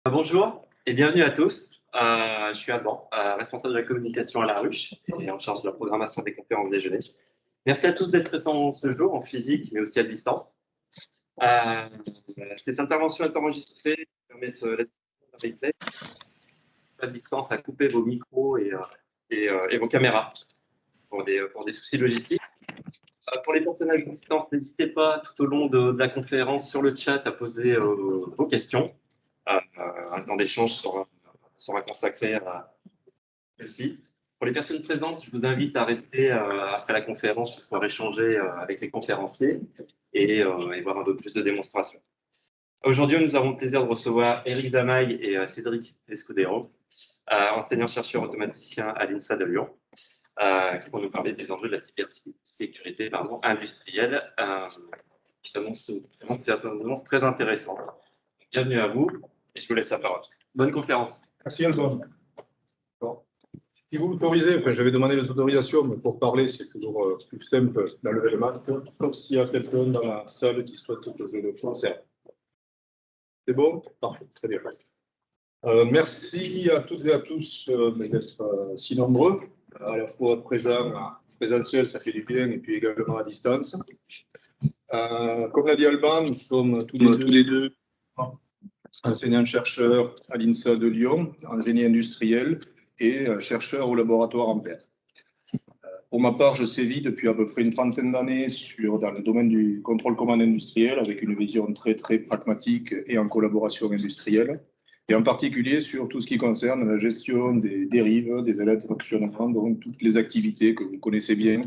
Bonjour et bienvenue à tous. Je suis Alban, responsable de la communication à La Ruche et en charge de la programmation des conférences déjeuner. Merci à tous d'être présents ce jour en physique mais aussi à distance. Cette intervention est enregistrée pour permettre la replay à distance à couper vos micros et vos caméras pour des soucis logistiques. Pour les personnes à distance, n'hésitez pas tout au long de la conférence sur le chat à poser vos questions. Un temps d'échange sera consacré à celle-ci. Pour les personnes présentes, je vous invite à rester après la conférence pour pouvoir échanger avec les conférenciers et voir un peu plus de démonstrations. Aujourd'hui, nous avons le plaisir de recevoir Éric Damaille et Cédric Escudero, enseignants-chercheurs automaticiens à l'INSA de Lyon, qui vont nous parler des enjeux de la cybersécurité industrielle, qui s'annonce très intéressant. Bienvenue à vous et je vous laisse la parole. Bonne conférence. Merci Alban. Si vous l'autorisez, je vais demander les autorisations, mais pour parler, c'est toujours plus simple d'enlever le masque, sauf s'il y a quelqu'un dans la salle qui souhaite que je le fasse. C'est bon? Parfait, très bien. Merci à toutes et à tous d'être si nombreux, à la fois présents, présentiel, ça fait du bien, et puis également à distance. Comme l'a dit Alban, nous sommes tous les deux enseignants-chercheurs à l'INSA de Lyon, en génie industriel, et chercheurs au laboratoire Ampère. Pour ma part, je sévis depuis à peu près une trentaine d'années dans le domaine du contrôle commande industriel, avec une vision très pragmatique et en collaboration industrielle, et en particulier sur tout ce qui concerne la gestion des dérives, des élèves de fonctionnement, donc toutes les activités que vous connaissez bien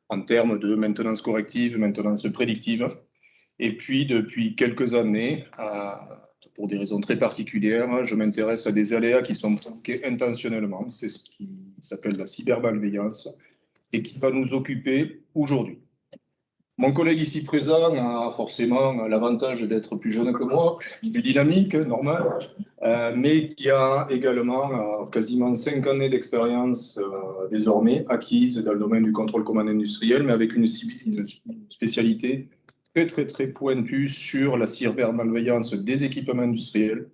en termes de maintenance corrective, maintenance prédictive. Et puis, depuis quelques années, pour des raisons très particulières, je m'intéresse à des aléas qui sont provoqués intentionnellement. C'est ce qui s'appelle la cybermalveillance et qui va nous occuper aujourd'hui. Mon collègue ici présent a forcément l'avantage d'être plus jeune que moi, plus dynamique, normal, mais qui a également quasiment 5 années d'expérience désormais acquise dans le domaine du contrôle commande industriel, mais avec une spécialité très pointue sur la cybermalveillance des équipements industriels.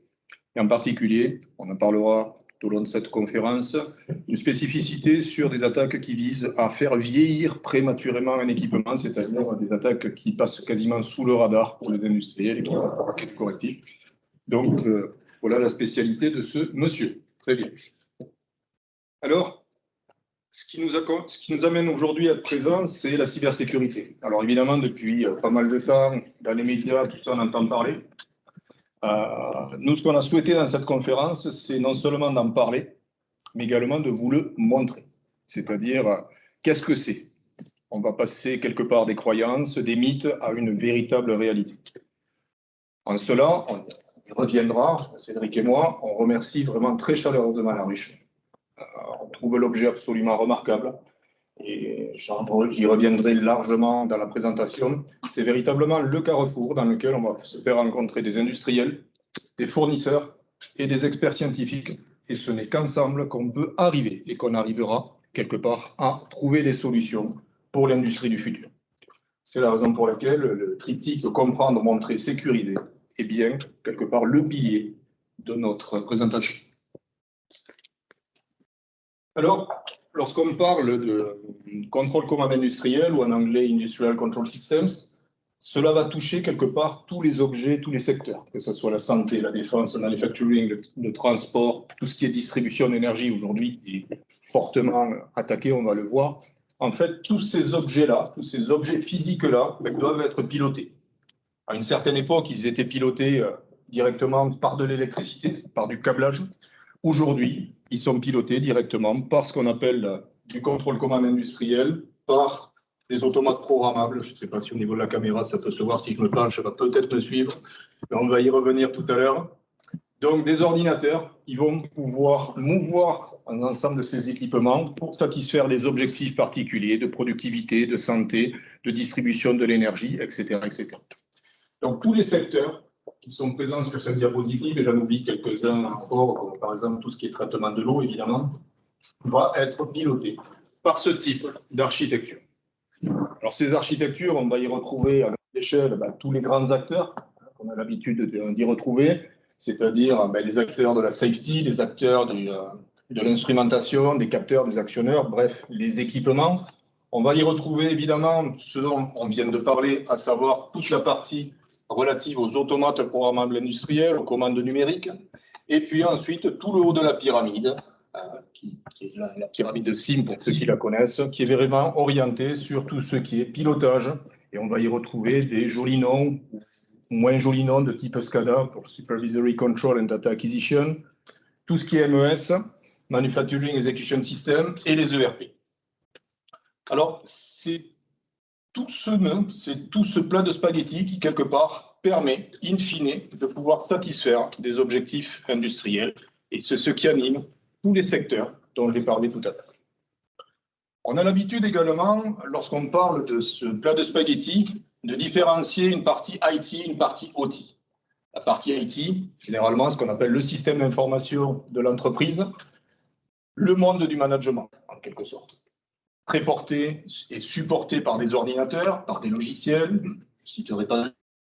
Et en particulier, on en parlera tout au long de cette conférence, une spécificité sur des attaques qui visent à faire vieillir prématurément un équipement, c'est-à-dire des attaques qui passent quasiment sous le radar pour les industriels et qui vont provoquer du correctif. Donc, voilà la spécialité de ce monsieur. Très bien. Alors, ce qui nous amène aujourd'hui à présent, c'est la cybersécurité. Alors évidemment, depuis pas mal de temps, dans les médias, tout ça, on entend parler. Nous, ce qu'on a souhaité dans cette conférence, c'est non seulement d'en parler, mais également de vous le montrer. C'est-à-dire, qu'est-ce que c'est? On va passer quelque part des croyances, des mythes, à une véritable réalité. En cela, on y reviendra, Cédric et moi, on remercie vraiment très chaleureusement La Ruche. On trouve l'objet absolument remarquable et j'y reviendrai largement dans la présentation. C'est véritablement le carrefour dans lequel on va se faire rencontrer des industriels, des fournisseurs et des experts scientifiques. Et ce n'est qu'ensemble qu'on peut arriver et qu'on arrivera quelque part à trouver des solutions pour l'industrie du futur. C'est la raison pour laquelle le triptyque de comprendre, montrer, sécuriser est bien quelque part le pilier de notre présentation. Alors, lorsqu'on parle de contrôle commande industriel, ou en anglais Industrial Control Systems, cela va toucher quelque part tous les objets, tous les secteurs, que ce soit la santé, la défense, le manufacturing, le transport, tout ce qui est distribution d'énergie aujourd'hui est fortement attaqué, on va le voir. En fait, tous ces objets-là, tous ces objets physiques-là, doivent être pilotés. À une certaine époque, ils étaient pilotés directement par de l'électricité, par du câblage. Aujourd'hui, ils sont pilotés directement par ce qu'on appelle du contrôle commande industriel, par des automates programmables. Je ne sais pas si au niveau de la caméra, ça peut se voir. Si je me penche, ça va peut-être me suivre. Mais on va y revenir tout à l'heure. Donc, des ordinateurs qui vont pouvoir mouvoir un ensemble de ces équipements pour satisfaire des objectifs particuliers de productivité, de santé, de distribution de l'énergie, etc., etc. Donc, tous les secteurs qui sont présents sur cette diapositive, et j'en oublie quelques-uns encore, comme par exemple tout ce qui est traitement de l'eau, évidemment, va être piloté par ce type d'architecture. Alors, ces architectures, on va y retrouver à notre échelle tous les grands acteurs qu'on a l'habitude d'y retrouver. c'est-à-dire les acteurs de la safety, les acteurs de l'instrumentation, des capteurs, des actionneurs, bref, les équipements. On va y retrouver évidemment ce dont on vient de parler, à savoir toute la partie relative aux automates programmables industriels, aux commandes numériques, et puis ensuite tout le haut de la pyramide, qui est la pyramide de SIM pour ceux qui la connaissent, qui est vraiment orientée sur tout ce qui est pilotage, et on va y retrouver des jolis noms, moins jolis noms de type SCADA pour Supervisory Control and Data Acquisition, tout ce qui est MES, Manufacturing Execution System, et les ERP. Alors, c'est tout ce plat de spaghettis qui, quelque part, permet, in fine, de pouvoir satisfaire des objectifs industriels. Et c'est ce qui anime tous les secteurs dont j'ai parlé tout à l'heure. On a l'habitude également, lorsqu'on parle de ce plat de spaghettis, de différencier une partie IT, une partie OT. La partie IT, généralement, ce qu'on appelle le système d'information de l'entreprise, le monde du management, en quelque sorte. Très porté et supporté par des ordinateurs, par des logiciels, je ne citerai pas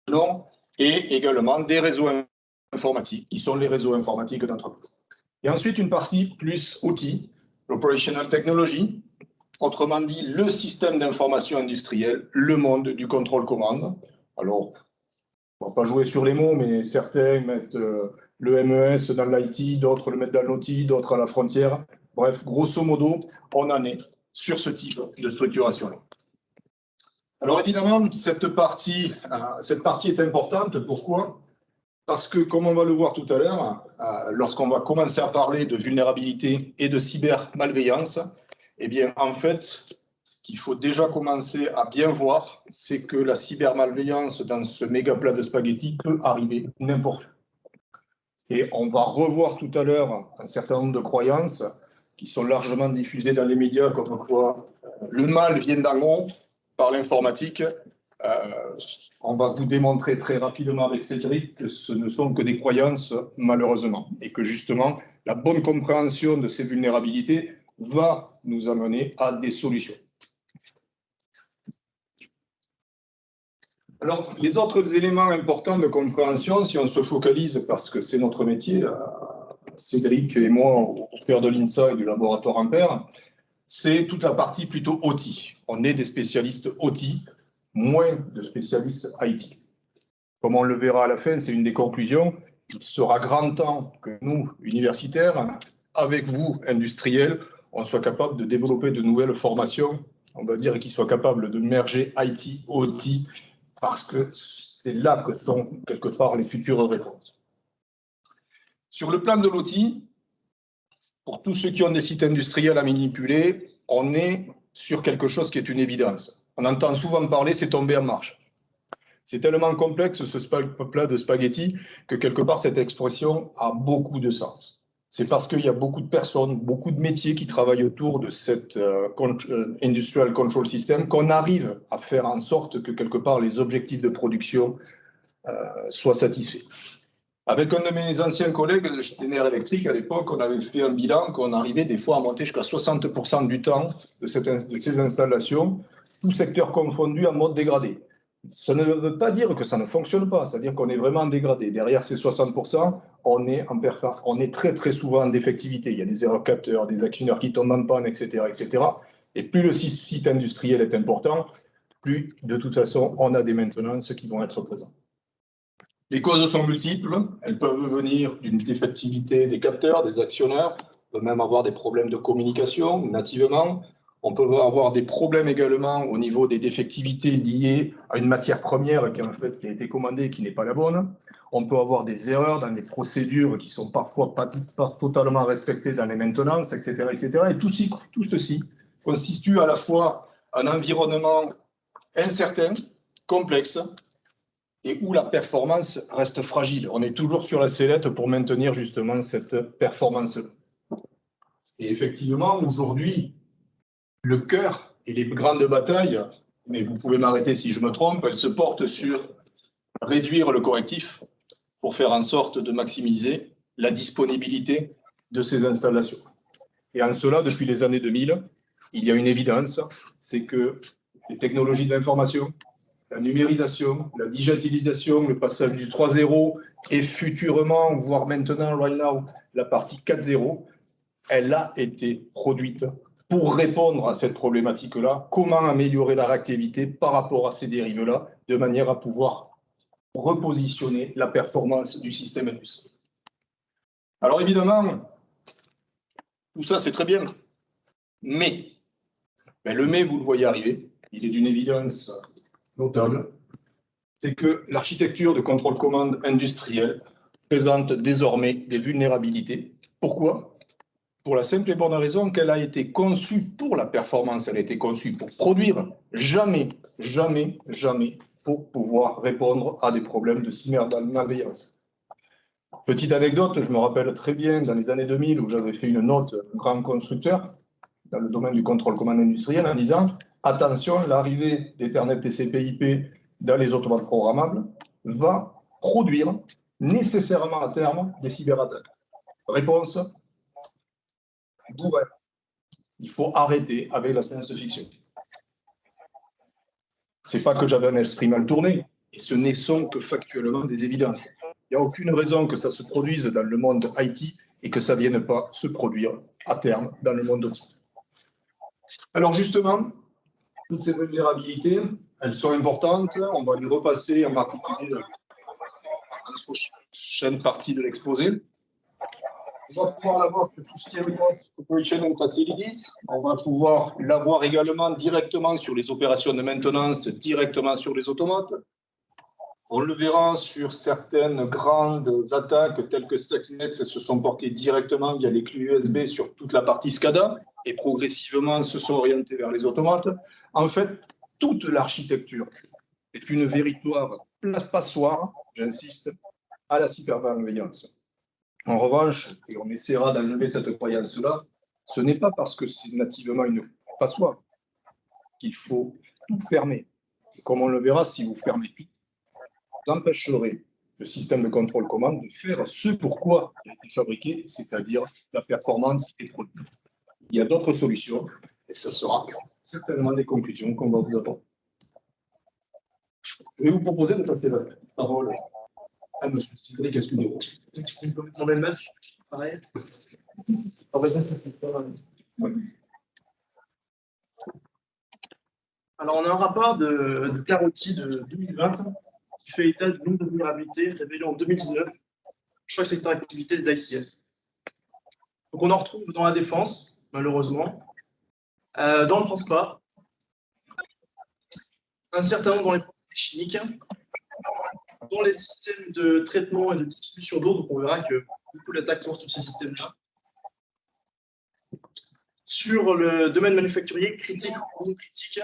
de nom, et également des réseaux informatiques, qui sont les réseaux informatiques d'entreprise. Et ensuite, une partie plus OT, l'Operational Technology, autrement dit, le système d'information industrielle, le monde du contrôle-commande. Alors, on ne va pas jouer sur les mots, mais certains mettent le MES dans l'IT, d'autres le mettent dans l'OT, d'autres à la frontière. Bref, grosso modo, on en est sur ce type de structuration-là. Alors évidemment, cette partie est importante. Pourquoi? Parce que, comme on va le voir tout à l'heure, lorsqu'on va commencer à parler de vulnérabilité et de cybermalveillance, eh bien, en fait, ce qu'il faut déjà commencer à bien voir, c'est que la cybermalveillance dans ce méga plat de spaghettis peut arriver n'importe où. Et on va revoir tout à l'heure un certain nombre de croyances qui sont largement diffusées dans les médias, comme quoi le mal vient d'en haut par l'informatique. On va vous démontrer très rapidement avec Cédric que ce ne sont que des croyances, malheureusement, et que justement, la bonne compréhension de ces vulnérabilités va nous amener à des solutions. Alors, les autres éléments importants de compréhension, si on se focalise, parce que c'est notre métier, Cédric et moi, au cœur de l'INSA et du laboratoire Ampère, c'est toute la partie plutôt OT. On est des spécialistes OT, moins de spécialistes IT. Comme on le verra à la fin, c'est une des conclusions. Il sera grand temps que nous, universitaires, avec vous, industriels, on soit capable de développer de nouvelles formations, on va dire, qui soient capables de merger IT, OT, parce que c'est là que sont quelque part les futures réponses. Sur le plan de l'OT, pour tous ceux qui ont des sites industriels à manipuler, on est sur quelque chose qui est une évidence. On entend souvent parler, c'est tombé en marche. C'est tellement complexe ce plat de spaghettis que quelque part cette expression a beaucoup de sens. C'est parce qu'il y a beaucoup de personnes, beaucoup de métiers qui travaillent autour de cet Industrial Control System qu'on arrive à faire en sorte que quelque part les objectifs de production soient satisfaits. Avec un de mes anciens collègues de Schneider Electric, à l'époque, on avait fait un bilan qu'on arrivait des fois à monter jusqu'à 60% du temps de ces installations, tout secteur confondu en mode dégradé. Ça ne veut pas dire que ça ne fonctionne pas, c'est-à-dire qu'on est vraiment dégradé. Derrière ces 60%, on est très très souvent en défectivité. Il y a des erreurs capteurs, des actionneurs qui tombent en panne, etc., etc. Et plus le site industriel est important, plus de toute façon on a des maintenances qui vont être présentes. Les causes sont multiples, elles peuvent venir d'une défectivité des capteurs, des actionneurs, on peut même avoir des problèmes de communication nativement, on peut avoir des problèmes également au niveau des défectivités liées à une matière première qui a été commandée et qui n'est pas la bonne, on peut avoir des erreurs dans les procédures qui sont parfois pas totalement respectées dans les maintenances, etc. etc. Et tout ceci constitue à la fois un environnement incertain, complexe, et où la performance reste fragile. On est toujours sur la sellette pour maintenir justement cette performance. Et effectivement, aujourd'hui, le cœur et les grandes batailles, mais vous pouvez m'arrêter si je me trompe, elles se portent sur réduire le correctif pour faire en sorte de maximiser la disponibilité de ces installations. Et en cela, depuis les années 2000, il y a une évidence, c'est que les technologies de l'information, la numérisation, la digitalisation, le passage du 3.0 et futurement, voire maintenant, right now, la partie 4.0, elle a été produite pour répondre à cette problématique-là. Comment améliorer la réactivité par rapport à ces dérives-là, de manière à pouvoir repositionner la performance du système industriel. Alors évidemment, tout ça c'est très bien, mais le mais, vous le voyez arriver, il est d'une évidence notable, c'est que l'architecture de contrôle-commande industriel présente désormais des vulnérabilités. Pourquoi? Pour la simple et bonne raison qu'elle a été conçue pour la performance, elle a été conçue pour produire, jamais, jamais, jamais pour pouvoir répondre à des problèmes de cybermalveillance. Petite anecdote, je me rappelle très bien dans les années 2000 où j'avais fait une note, un grand constructeur, dans le domaine du contrôle-commande industriel, en disant « Attention, l'arrivée d'Ethernet TCP/IP dans les automates programmables va produire nécessairement à terme des cyberattaques. » Réponse, bourré. Il faut arrêter avec la science-fiction. Ce n'est pas que j'avais un esprit mal tourné, et ce ne sont que factuellement des évidences. Il n'y a aucune raison que ça se produise dans le monde IT et que ça ne vienne pas se produire à terme dans le monde OT. Alors justement, toutes ces vulnérabilités, elles sont importantes. On va les repasser en particulier dans la prochaine partie de l'exposé. On va pouvoir l'avoir sur tout ce qui est remote operation and facilities. On va pouvoir l'avoir également directement sur les opérations de maintenance, directement sur les automates. On le verra sur certaines grandes attaques telles que Stuxnet, elles se sont portées directement via les clés USB sur toute la partie SCADA et progressivement se sont orientées vers les automates. En fait, toute l'architecture est une véritable passoire, j'insiste, à la cybermalveillance. En revanche, et on essaiera d'enlever cette croyance-là, ce n'est pas parce que c'est nativement une passoire qu'il faut tout fermer. Et comme on le verra, si vous fermez tout, vous empêcherez le système de contrôle-commande de faire ce pourquoi il a été fabriqué, c'est-à-dire la performance des produits. Il y a d'autres solutions, et ce sera certainement des conclusions qu'on va vous apporter. Je vais vous proposer de passer la parole à M. Cédric Escudero. Tu peux me tomber le masque, pareil. Alors, on a un rapport de Carotti de 2020 qui fait état du nombre de vulnérabilités révélées en 2019 chaque secteur d'activité des ICS. Donc, on en retrouve dans la défense, malheureusement, dans le transport, un certain nombre dans les produits chimiques, dans les systèmes de traitement et de distribution d'eau. Donc, on verra que beaucoup d'attaques portent sur ces systèmes-là. Sur le domaine manufacturier, critique ou non critique,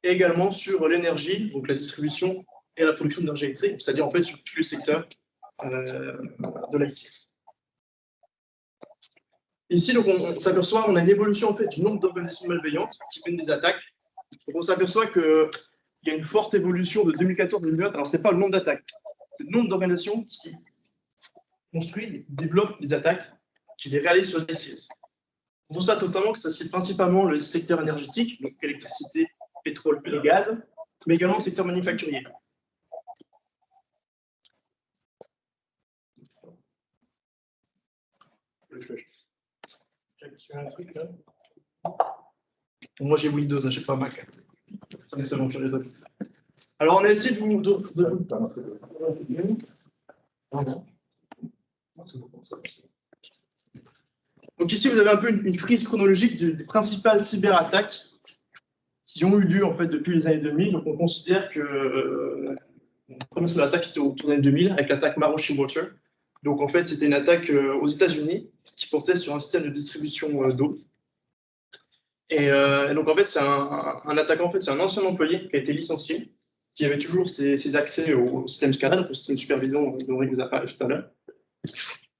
et également sur l'énergie, donc la distribution et la production d'énergie électrique, c'est-à-dire en fait sur tous les secteurs de l'ICS. Ici, donc, on s'aperçoit qu'on a une évolution en fait, du nombre d'organisations malveillantes qui mènent des attaques. Donc, on s'aperçoit qu'il y a une forte évolution de 2014 à 2020. Alors, ce n'est pas le nombre d'attaques, c'est le nombre d'organisations qui construisent, développent des attaques, qui les réalisent sur les ICS. On constate notamment que ça c'est principalement le secteur énergétique, donc électricité, pétrole et gaz, mais également le secteur manufacturier. Un truc, là. Moi j'ai Windows, je n'ai pas Mac. Ça me fait les autres. Alors on a essayé de vous. Donc ici vous avez un peu une frise chronologique des principales cyberattaques qui ont eu lieu en fait depuis les années 2000. Donc on considère que la première cyberattaque c'était autour des années 2000 avec l'attaque Maroshi Water. Donc en fait c'était une attaque aux États-Unis qui portait sur un système de distribution d'eau. Et donc en fait c'est un attaquant, en fait c'est un ancien employé qui a été licencié, qui avait toujours ses accès au système SCADA, donc au système de supervision dont Rick vous a parlé tout à l'heure.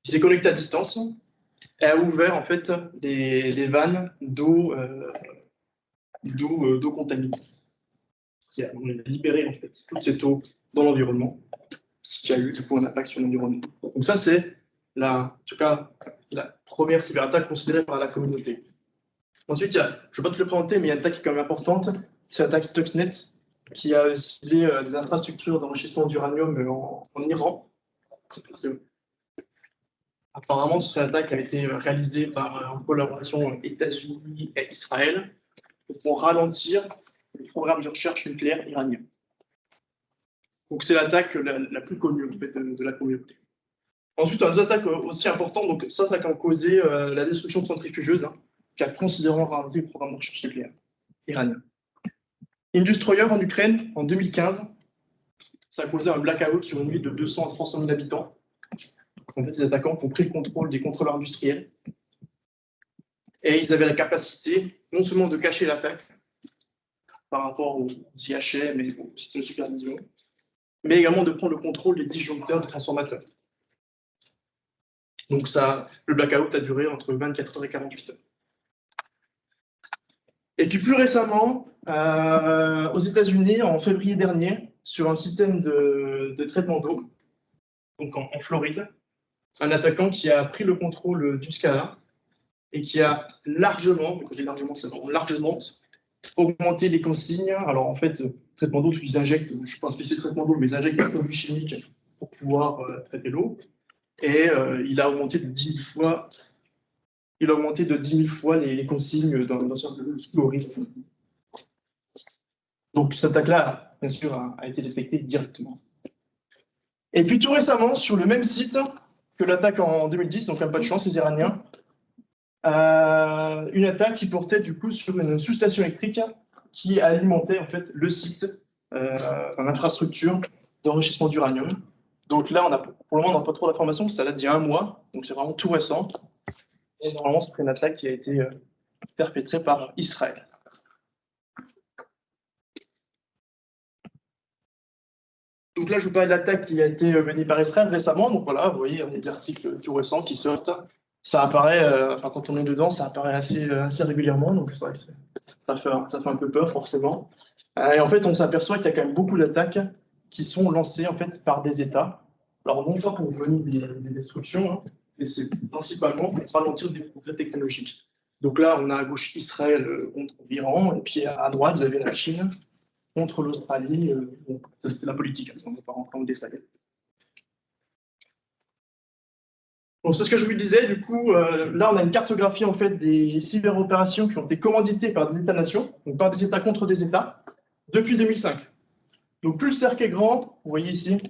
Il s'est connecté à distance et a ouvert en fait des vannes d'eau contaminée. On a libéré en fait toute cette eau dans l'environnement, ce qui a eu du coup un impact sur l'environnement. Donc ça c'est en tout cas la première cyberattaque considérée par la communauté. Ensuite, je ne vais pas te le présenter, mais il y a une attaque qui est quand même importante, c'est l'attaque Stuxnet, qui a ciblé des infrastructures d'enrichissement d'uranium en Iran. Apparemment, cette attaque a été réalisée en collaboration États-Unis et Israël pour ralentir le programme de recherche nucléaire iranien. Donc, c'est l'attaque la plus connue en fait, de la communauté. Ensuite, on a des attaques aussi importantes. Donc, ça a causé la destruction de centrifugeuse, qui a considérablement ralenti le programme de recherche nucléaire iranien. Industroyer en Ukraine, en 2015, ça a causé un blackout sur une ville de 200 à 300 000 habitants. En fait, ces attaquants ont pris le contrôle des contrôleurs industriels. Et ils avaient la capacité, non seulement de cacher l'attaque par rapport aux IHM et aux systèmes de supervision, mais également de prendre le contrôle des disjoncteurs des transformateurs. Donc le blackout a duré entre 24 heures et 48 heures. Et puis plus récemment, aux États-Unis, en février dernier, sur un système de traitement d'eau, donc en Floride, un attaquant qui a pris le contrôle du SCADA et qui a largement, quand je dis largement, c'est vraiment largement, augmenté les consignes. Alors en fait, traitement d'eau, ils injectent, je ne suis pas un spécialiste de traitement d'eau, mais ils injectent des produits chimiques pour pouvoir traiter l'eau. Et il a augmenté de 10 000 fois, les consignes dans ce fluoride. Donc cette attaque-là, bien sûr, a été détectée directement. Et puis tout récemment, sur le même site que l'attaque en 2010, donc un pas de chance, les Iraniens, une attaque qui portait du coup sur une sous-station électrique qui alimentait en fait le site en infrastructure d'enrichissement d'uranium. Donc là, pour le moment, on n'a pas trop d'informations, ça date d'il y a un mois, donc c'est vraiment tout récent. Et normalement, c'est une attaque qui a été perpétrée par Israël. Donc là, je vous parle de l'attaque qui a été menée par Israël récemment. Donc voilà, vous voyez, il y a des articles tout récents qui sortent. Ça apparaît, quand on est dedans, ça apparaît assez régulièrement. Donc c'est vrai que ça fait un peu peur, forcément. Et en fait, on s'aperçoit qu'il y a quand même beaucoup d'attaques qui sont lancées en fait, par des États. Alors, non pas pour mener des destructions, mais c'est principalement pour ralentir des progrès technologiques. Donc là, on a à gauche Israël contre l'Iran, et puis à droite, vous avez la Chine contre l'Australie. Bon, c'est la politique, on ne va pas rentrer en détail. Donc, c'est ce que je vous disais, du coup, là, on a une cartographie en fait, des cyberopérations qui ont été commanditées par des États-nations, donc par des États contre des États, depuis 2005. Donc, plus le cercle est grand, vous voyez ici,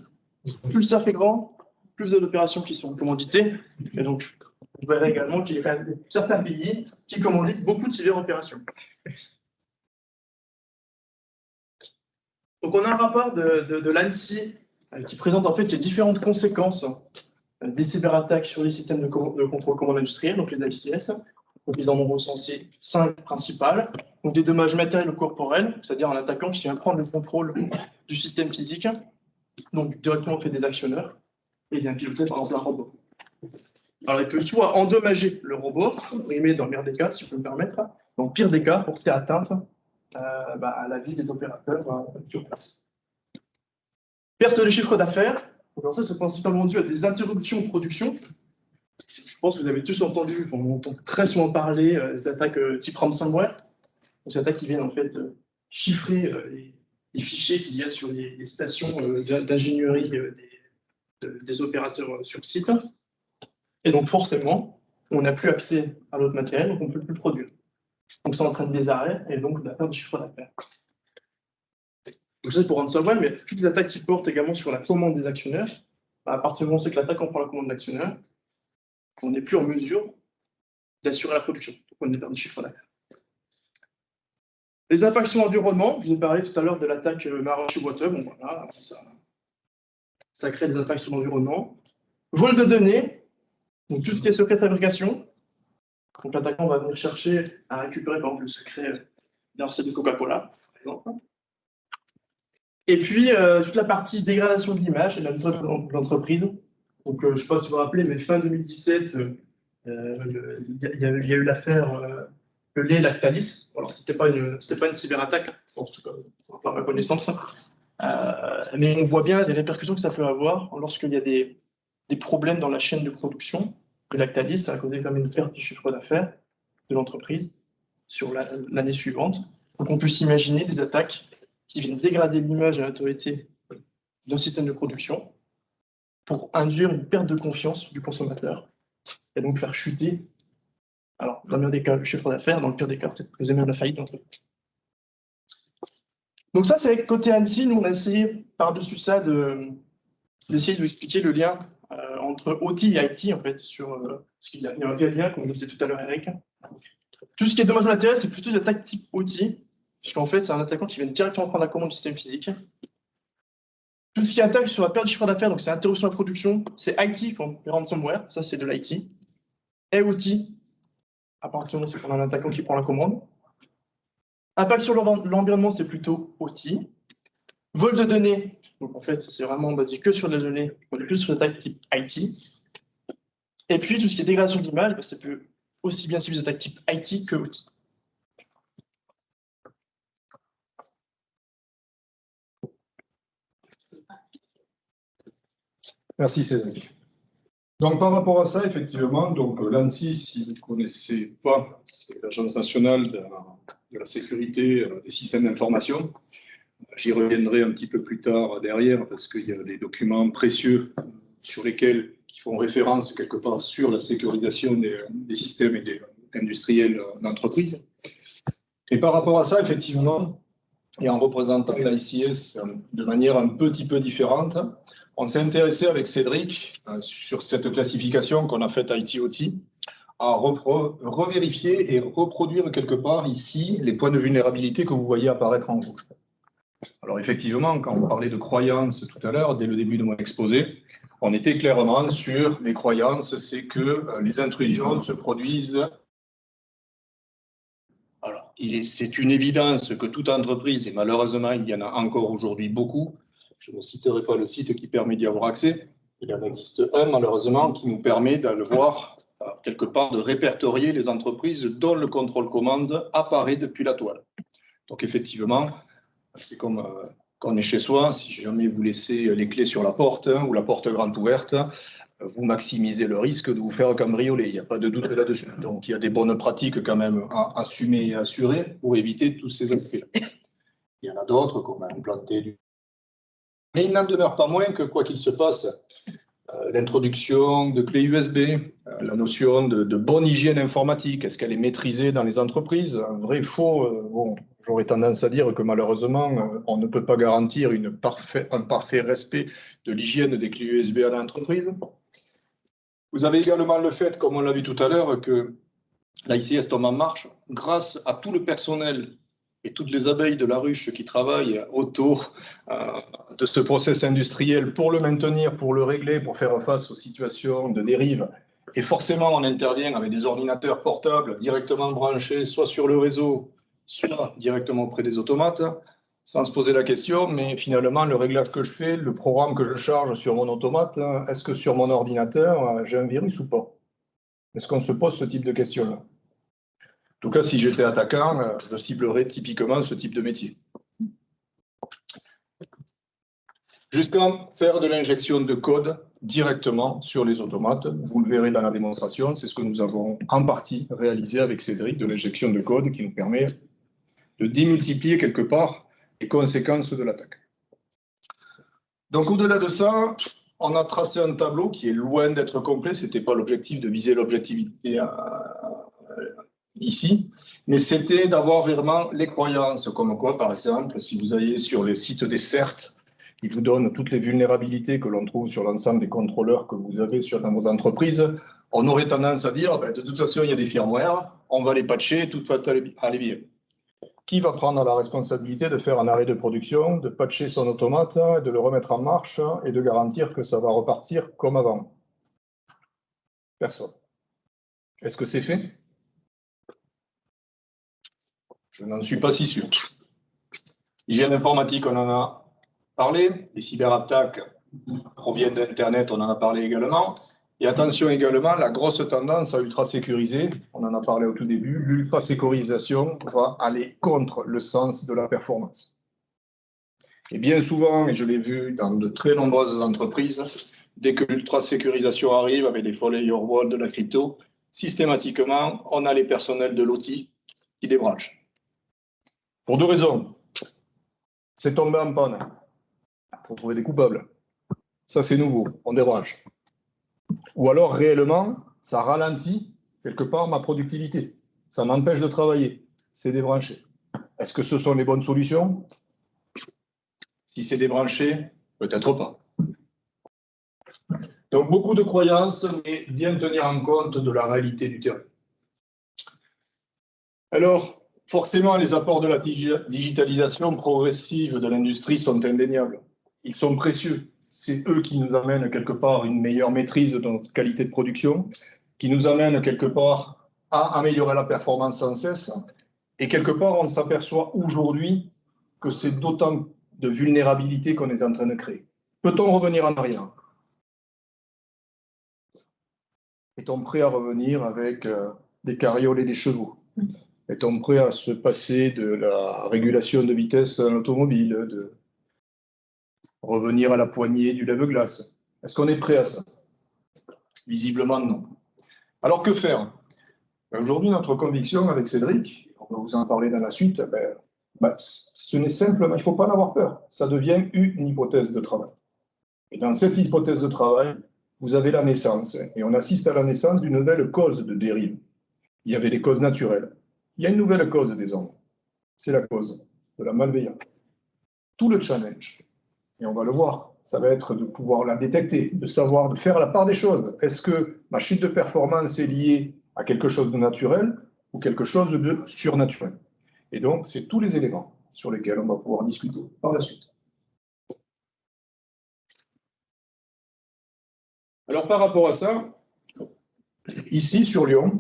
plus le cercle est grand, plus il y a d'opérations qui sont commanditées. Et donc, vous verrez également qu'il y a quand même certains pays qui commanditent beaucoup de cyberopérations. Donc, on a un rapport de l'ANSSI qui présente en fait les différentes conséquences des cyberattaques sur les systèmes de contrôle commande industriel, donc les AICS. Donc, ils en ont recensé 5 principales. Donc, des dommages matériels ou corporels, c'est-à-dire un attaquant qui vient prendre le contrôle du système physique, donc directement fait des actionneurs, et vient piloter par exemple un robot. Alors, il peut soit endommager le robot, rimer dans le meilleur des cas, si je peux me permettre, dans le pire des cas, porter atteinte à la vie des opérateurs sur place. Perte de chiffre d'affaires. Alors ça, c'est principalement dû à des interruptions de production. Je pense que vous avez tous entendu, on entend très souvent parler des attaques type ransomware. Des attaques qui viennent en fait chiffrer les fichiers qu'il y a sur les stations d'ingénierie des opérateurs sur site. Et donc forcément, on n'a plus accès à l'autre matériel, donc on ne peut plus produire. Donc ça entraîne des arrêts et donc la perte de chiffre d'affaires. Donc ça c'est pour ransomware, mais toutes les attaques qui portent également sur la commande des actionnaires, à partir du moment où c'est que l'attaque on prend la commande de l'actionnaire, on n'est plus en mesure d'assurer la production. Donc on est perdu de chiffre d'affaires. Les impacts sur l'environnement, je vous ai parlé tout à l'heure de l'attaque Marashi-Water, bon voilà, ça crée des impacts sur l'environnement. Vol de données, donc tout ce qui est secret de fabrication. Donc l'attaquant va venir chercher à récupérer par exemple le secret d'un recette de Coca-Cola, par exemple. Et puis toute la partie dégradation de l'image de l'entreprise. Donc je ne sais pas si vous vous rappelez, mais fin 2017, il y a eu l'affaire le lait Lactalis. Alors c'était pas une cyberattaque, en tout cas par ma connaissance. Mais on voit bien les répercussions que ça peut avoir lorsqu'il y a des problèmes dans la chaîne de production. Le Lactalis, ça a causé comme une perte du chiffre d'affaires de l'entreprise sur l'année suivante. Donc on peut s'imaginer des attaques qui viennent dégrader l'image et l'intégrité d'un système de production pour induire une perte de confiance du consommateur et donc faire chuter, alors dans le meilleur des cas, le chiffre d'affaires, dans le pire des cas, peut-être causer même la faillite d'entreprise. Donc ça, c'est côté ANSSI. Nous, on a essayé par-dessus ça d'essayer de vous expliquer le lien entre OT et IT, en fait, sur ce qu'il y a un réel lien, comme je disais tout à l'heure, Eric. Tout ce qui est dommage ou intérêt, c'est plutôt des attaques type OT, puisqu'en fait, c'est un attaquant qui vient directement prendre la commande du système physique. Tout ce qui attaque sur la perte de chiffre d'affaires, donc c'est interruption de la production, c'est IT, comme le ransomware, ça c'est de l'IT. Et OT, à partir du moment où c'est qu'on a un attaquant qui prend la commande. Impact sur l'environnement, c'est plutôt OT. Vol de données, donc en fait, c'est vraiment basé que sur les données, on est plus sur l'attaque type IT. Et puis, tout ce qui est dégradation d'image, ça peut aussi bien suivre des attaques type IT que OT. Merci Cédric. Donc par rapport à ça, effectivement, donc l'ANSSI, si vous ne connaissez pas, c'est l'Agence nationale de la sécurité des systèmes d'information. J'y reviendrai un petit peu plus tard derrière parce qu'il y a des documents précieux sur lesquels qui font référence quelque part sur la sécurisation des systèmes et des industriels d'entreprise. Et par rapport à ça, effectivement, et en représentant l'ICS de manière un petit peu différente, on s'est intéressé avec Cédric sur cette classification qu'on a faite IT-OT à revérifier et reproduire quelque part ici les points de vulnérabilité que vous voyez apparaître en rouge. Alors effectivement, quand on parlait de croyances tout à l'heure, dès le début de mon exposé, on était clairement sur les croyances, c'est que les intrusions se produisent. Alors, c'est une évidence que toute entreprise, et malheureusement il y en a encore aujourd'hui beaucoup, je ne citerai pas le site qui permet d'y avoir accès, il en existe un malheureusement qui nous permet de le voir quelque part, de répertorier les entreprises dont le contrôle commande apparaît depuis la toile. Donc effectivement, c'est comme quand on est chez soi, si jamais vous laissez les clés sur la porte ou la porte grande ouverte, vous maximisez le risque de vous faire cambrioler, il n'y a pas de doute là-dessus. Donc il y a des bonnes pratiques quand même à assumer et à assurer pour éviter tous ces aspects-là. Il y en a d'autres qu'on a implanté du... Mais il n'en demeure pas moins que quoi qu'il se passe, l'introduction de clés USB, la notion de bonne hygiène informatique, est-ce qu'elle est maîtrisée dans les entreprises? Vrai, faux, bon, j'aurais tendance à dire que malheureusement, on ne peut pas garantir un parfait respect de l'hygiène des clés USB à l'entreprise. Vous avez également le fait, comme on l'a vu tout à l'heure, que l'ICS tombe en marche grâce à tout le personnel et toutes les abeilles de la ruche qui travaillent autour de ce process industriel pour le maintenir, pour le régler, pour faire face aux situations de dérive. Et forcément, on intervient avec des ordinateurs portables directement branchés, soit sur le réseau, soit directement auprès des automates, sans se poser la question, mais finalement, le réglage que je fais, le programme que je charge sur mon automate, est-ce que sur mon ordinateur, j'ai un virus ou pas? Est-ce qu'on se pose ce type de questions-là? En tout cas, si j'étais attaquant, je ciblerais typiquement ce type de métier. Jusqu'à faire de l'injection de code directement sur les automates. Vous le verrez dans la démonstration, c'est ce que nous avons en partie réalisé avec Cédric, de l'injection de code qui nous permet de démultiplier quelque part les conséquences de l'attaque. Donc au-delà de ça, on a tracé un tableau qui est loin d'être complet, ce n'était pas l'objectif de viser l'objectivité ici, mais c'était d'avoir vraiment les croyances, comme quoi, par exemple, si vous allez sur les sites des CERT, ils vous donnent toutes les vulnérabilités que l'on trouve sur l'ensemble des contrôleurs que vous avez dans vos entreprises, on aurait tendance à dire, de toute façon, il y a des firmware, on va les patcher, tout va aller bien. Qui va prendre la responsabilité de faire un arrêt de production, de patcher son automate, de le remettre en marche et de garantir que ça va repartir comme avant? Personne. Est-ce que c'est fait? Je n'en suis pas si sûr. Hygiène informatique, on en a parlé. Les cyberattaques proviennent d'Internet, on en a parlé également. Et attention également, la grosse tendance à ultra-sécuriser, on en a parlé au tout début, l'ultra-sécurisation va aller contre le sens de la performance. Et bien souvent, et je l'ai vu dans de très nombreuses entreprises, dès que l'ultra-sécurisation arrive avec des follow your wall de la crypto, systématiquement, on a les personnels de l'OT qui débranchent. Pour deux raisons. c'est tombé en panne. Il faut trouver des coupables. Ça, c'est nouveau, on débranche. Ou alors, réellement, ça ralentit quelque part ma productivité. Ça m'empêche de travailler. C'est débranché. Est-ce que ce sont les bonnes solutions? Si c'est débranché, peut-être pas. Donc, beaucoup de croyances, mais bien tenir en compte de la réalité du terrain. Alors, forcément, les apports de la digitalisation progressive de l'industrie sont indéniables. Ils sont précieux. C'est eux qui nous amènent quelque part une meilleure maîtrise de notre qualité de production, qui nous amènent quelque part à améliorer la performance sans cesse. Et quelque part, on s'aperçoit aujourd'hui que c'est d'autant de vulnérabilité qu'on est en train de créer. Peut-on revenir en arrière? Est-on prêt à revenir avec des carrioles et des chevaux? Est-on prêt à se passer de la régulation de vitesse dans l'automobile, de revenir à la poignée du lève-glace? Est-ce qu'on est prêt à ça? Visiblement, non. Alors, que faire? Aujourd'hui, notre conviction avec Cédric, on va vous en parler dans la suite, ce n'est simplement, il ne faut pas en avoir peur. Ça devient une hypothèse de travail. Et dans cette hypothèse de travail, vous avez la naissance, et on assiste à la naissance d'une nouvelle cause de dérive. Il y avait les causes naturelles. Il y a une nouvelle cause désormais. C'est la cause de la malveillance. Tout le challenge, et on va le voir, ça va être de pouvoir la détecter, de savoir, de faire la part des choses. Est-ce que ma chute de performance est liée à quelque chose de naturel ou quelque chose de surnaturel? Et donc, c'est tous les éléments sur lesquels on va pouvoir discuter par la suite. Alors, par rapport à ça, ici, sur Lyon,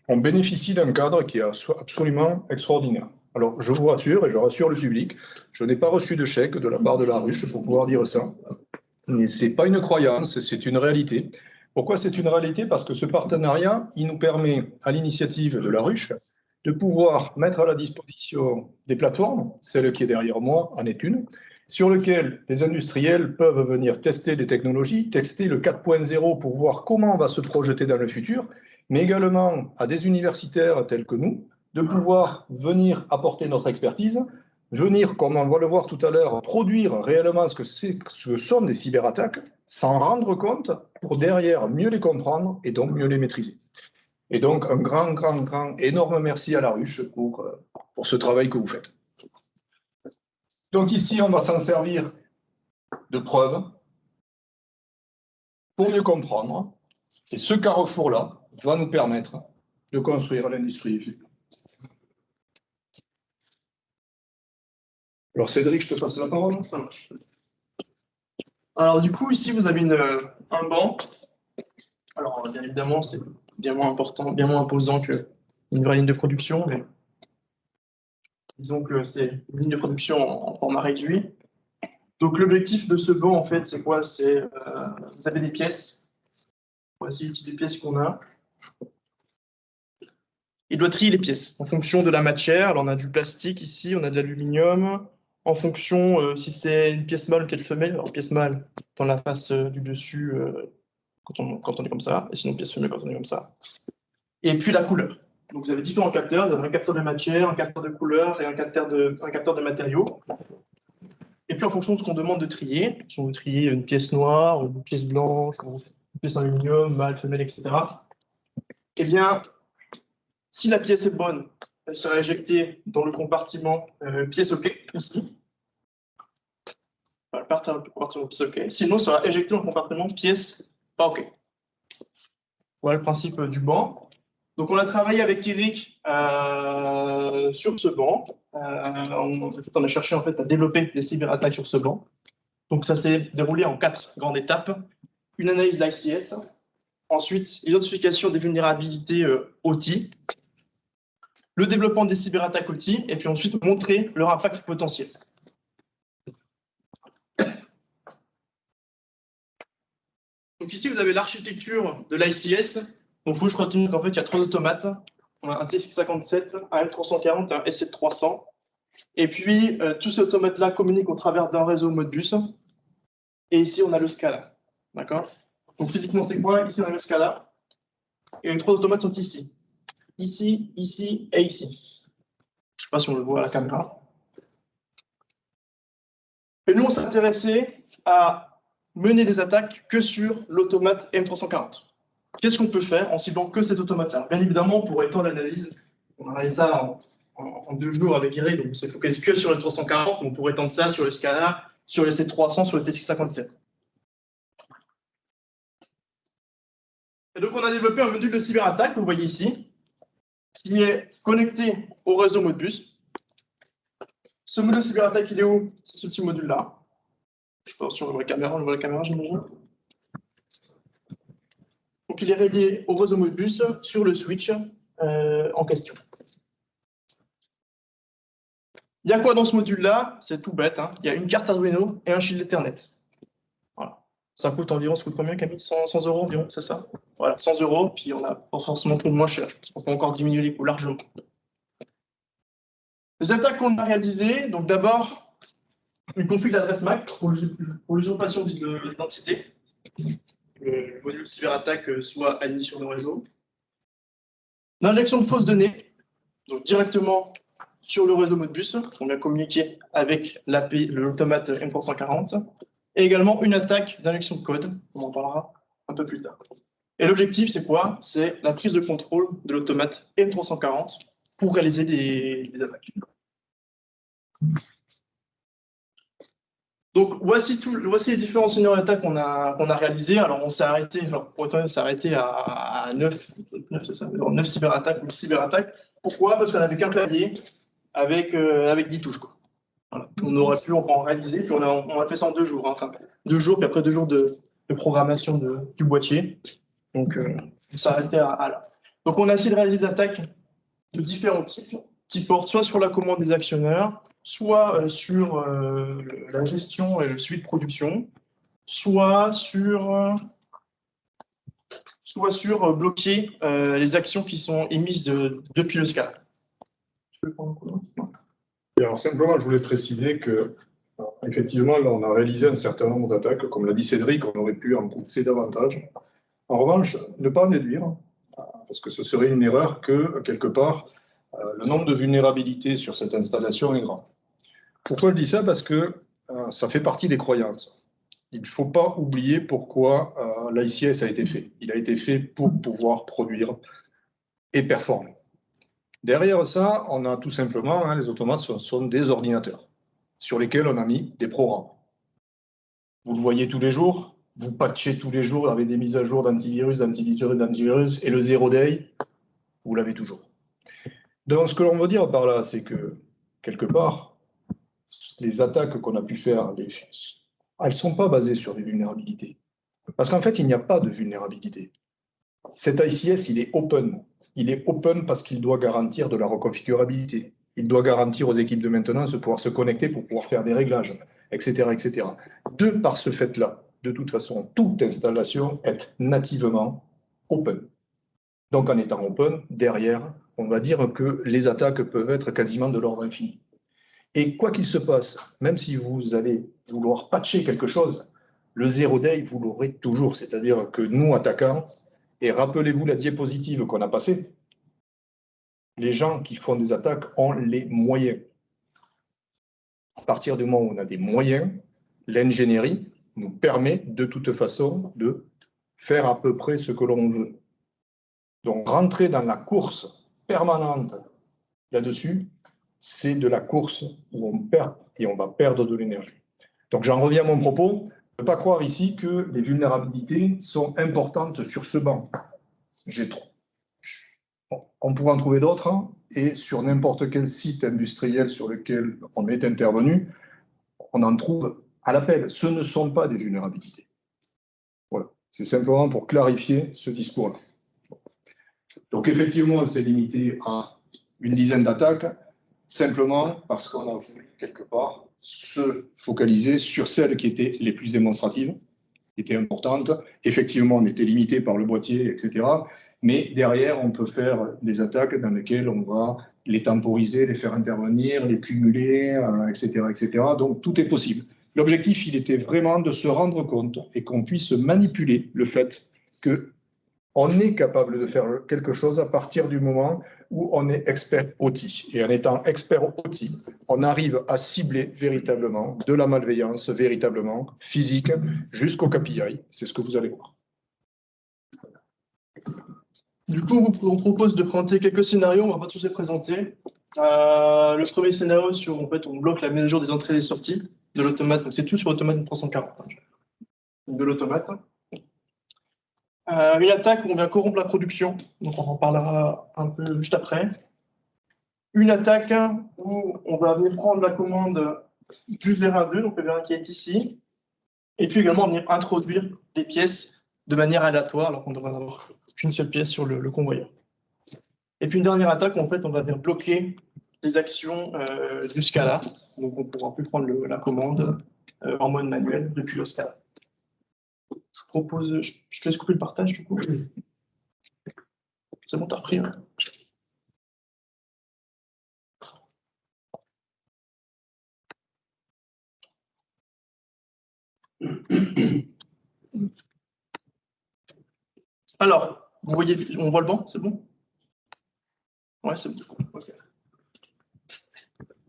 on bénéficie d'un cadre qui est absolument extraordinaire. Alors, je vous rassure, et je rassure le public, je n'ai pas reçu de chèque de la part de la ruche pour pouvoir dire ça. Ce n'est pas une croyance, c'est une réalité. Pourquoi c'est une réalité? Parce que ce partenariat, il nous permet, à l'initiative de la ruche, de pouvoir mettre à la disposition des plateformes, celle qui est derrière moi en est une, sur lesquelles les industriels peuvent venir tester des technologies, tester le 4.0 pour voir comment on va se projeter dans le futur, mais également à des universitaires tels que nous, de pouvoir venir apporter notre expertise, venir, comme on va le voir tout à l'heure, produire réellement ce que sont des cyberattaques, s'en rendre compte pour derrière mieux les comprendre et donc mieux les maîtriser. Et donc un grand, énorme merci à la ruche pour ce travail que vous faites. Donc ici, on va s'en servir de preuve pour mieux comprendre. Et ce carrefour-là va nous permettre de construire l'industrie du futur. Alors Cédric, je te passe la parole. Ça marche. Alors du coup, ici, vous avez un banc. Alors bien évidemment, c'est bien moins important, bien moins imposant qu'une vraie ligne de production, mais disons que c'est une ligne de production en format réduit. Donc l'objectif de ce banc, en fait, c'est quoi? C'est vous avez des pièces. Voici le type de pièces qu'on a. Il doit trier les pièces en fonction de la matière. Alors on a du plastique ici, on a de l'aluminium. En fonction si c'est une pièce mâle ou une pièce femelle. Alors pièce mâle dans la face du dessus quand on est comme ça, et sinon pièce femelle quand on est comme ça. Et puis la couleur. Donc vous avez différents capteurs. Vous avez un capteur de matière, un capteur de couleur et un capteur de matériaux. Et puis en fonction de ce qu'on demande de trier, si on veut trier une pièce noire, une pièce blanche, une pièce aluminium, mâle, femelle, etc. Eh bien, si la pièce est bonne, elle sera éjectée dans le compartiment pièce OK, ici. Elle part dans le compartiment pièce OK. Sinon, elle sera éjectée dans le compartiment pièce pas OK. Voilà le principe du banc. Donc, on a travaillé avec Eric sur ce banc. On a cherché en fait, à développer des cyberattaques sur ce banc. Donc, ça s'est déroulé en 4 grandes étapes. Une analyse de l'ICS, ensuite, l'identification des vulnérabilités OT, le développement des cyberattaques OT, et puis ensuite montrer leur impact potentiel. Donc ici, vous avez l'architecture de l'ICS. Donc il faut que je retenir qu'en fait, il y a 3 automates. On a un TSX57, un M340 et un S7300. Et puis, tous ces automates-là communiquent au travers d'un réseau Modbus. Et ici, on a le Scala. D'accord? Donc physiquement, c'est quoi? Ici, on a le Scala. Et les 3 automates sont ici. Ici, ici et ici. Je ne sais pas si on le voit à la caméra. Et nous, on s'intéressait à mener des attaques que sur l'automate M340. Qu'est-ce qu'on peut faire en ciblant que cet automate-là? Bien évidemment, pour étendre l'analyse, on a réalisé ça en 2 jours avec Eric, donc on s'est focalisé que sur le 340, on pourrait étendre ça sur le Scala, sur le C300, sur le T657. Et donc, on a développé un module de cyberattaque, que vous voyez ici, qui est connecté au réseau Modbus. Ce module de cyberattaque, il est où? C'est ce petit module-là. Je pense sur la caméra, j'imagine. Donc, il est relié au réseau Modbus sur le switch en question. Il y a quoi dans ce module-là? C'est tout bête, hein. Il y a une carte Arduino et un shield Ethernet. Voilà. Ça coûte combien, Camille? 100 € environ, c'est ça? Voilà, 100 €, puis on n'a pas forcément trouvé moins cher, parce qu'on peut encore diminuer les coûts largement. Les attaques qu'on a réalisées, donc d'abord, une config d'adresse MAC pour l'usurpation d'identité. Le module cyberattaque soit admis sur le réseau. L'injection de fausses données, donc directement sur le réseau Modbus, on a communiqué avec l'API, l'automate M340, et également une attaque d'injection de code, on en parlera un peu plus tard. Et l'objectif, c'est quoi? C'est la prise de contrôle de l'automate M340 pour réaliser des attaques. Donc, voici les différents scénarios d'attaque qu'on a réalisés. Alors, on s'est arrêté, pour être honnête, on s'est arrêté à 9 cyberattaques ou cyberattaques. Pourquoi? Parce qu'on n'avait qu'un clavier avec 10 touches, quoi. Voilà. On aurait pu en réaliser, puis on a fait ça en 2 jours. Hein. Enfin, 2 jours, puis après 2 jours de programmation du boîtier. Donc, on s'est arrêté à là. Donc, on a essayé de réaliser des attaques de différents types qui portent soit sur la commande des actionneurs, soit sur la gestion et le suivi de production, soit sur bloquer les actions qui sont émises depuis le Scala. Et alors simplement, je voulais préciser que, effectivement, là, on a réalisé un certain nombre d'attaques. Comme l'a dit Cédric, on aurait pu en pousser davantage. En revanche, ne pas en déduire, parce que ce serait une erreur que, quelque part, le nombre de vulnérabilités sur cette installation est grand. Pourquoi je dis ça? Parce que ça fait partie des croyances. Il ne faut pas oublier pourquoi l'ICS a été fait. Il a été fait pour pouvoir produire et performer. Derrière ça, on a tout simplement, les automates sont des ordinateurs sur lesquels on a mis des programmes. Vous le voyez tous les jours, vous patchez tous les jours avec des mises à jour d'antivirus, et le zero day, vous l'avez toujours. Donc, ce que l'on veut dire par là, c'est que, quelque part, les attaques qu'on a pu faire, elles ne sont pas basées sur des vulnérabilités. Parce qu'en fait, il n'y a pas de vulnérabilité. Cet ICS, il est open. Il est open parce qu'il doit garantir de la reconfigurabilité. Il doit garantir aux équipes de maintenance de pouvoir se connecter pour pouvoir faire des réglages, etc., etc. De par ce fait-là, de toute façon, toute installation est nativement open. Donc, en étant open, derrière, on va dire que les attaques peuvent être quasiment de l'ordre infini. Et quoi qu'il se passe, même si vous allez vouloir patcher quelque chose, le zero day, vous l'aurez toujours. C'est-à-dire que nous, attaquants, et rappelez-vous la diapositive qu'on a passée, les gens qui font des attaques ont les moyens. À partir du moment où on a des moyens, l'ingénierie nous permet de toute façon de faire à peu près ce que l'on veut. Donc rentrer dans la course permanente là-dessus, c'est de la course où on perd et on va perdre de l'énergie. Donc j'en reviens à mon propos. Ne pas croire ici que les vulnérabilités sont importantes sur ce banc. On pourra en trouver d'autres, hein, et sur n'importe quel site industriel sur lequel on est intervenu, on en trouve à l'appel. Ce ne sont pas des vulnérabilités. Voilà, c'est simplement pour clarifier ce discours-là. Donc effectivement, on s'est limité à une dizaine d'attaques, simplement parce qu'on a voulu quelque part se focaliser sur celles qui étaient les plus démonstratives, qui étaient importantes. Effectivement, on était limité par le boîtier, etc. Mais derrière, on peut faire des attaques dans lesquelles on va les temporiser, les faire intervenir, les cumuler, etc., etc. Donc, tout est possible. L'objectif, il était vraiment de se rendre compte et qu'on puisse manipuler le fait qu'on est capable de faire quelque chose à partir du moment où on est expert outil. Et en étant expert outil, on arrive à cibler véritablement de la malveillance, véritablement physique, jusqu'au KPI. C'est ce que vous allez voir. Du coup, on propose de présenter quelques scénarios, on ne va pas tous les présenter. Le premier scénario, en fait, on bloque la mise à jour des entrées et des sorties de l'automate, donc c'est tout sur l'automate 340, de l'automate. Une attaque où on vient corrompre la production, donc on en parlera un peu juste après. Une attaque où on va venir prendre la commande du vérin 2, donc le vérin qui est ici, et puis également venir introduire des pièces de manière aléatoire, alors qu'on devrait n'avoir qu'une seule pièce sur le convoyeur. Et puis une dernière attaque où en fait on va venir bloquer les actions du Scala, donc on ne pourra plus prendre la commande en mode manuel depuis le Scala. Je propose, je te laisse couper le partage du coup. C'est bon, t'as repris. Hein. Alors, vous voyez, on voit le banc, c'est bon? Ouais, c'est bon. Okay.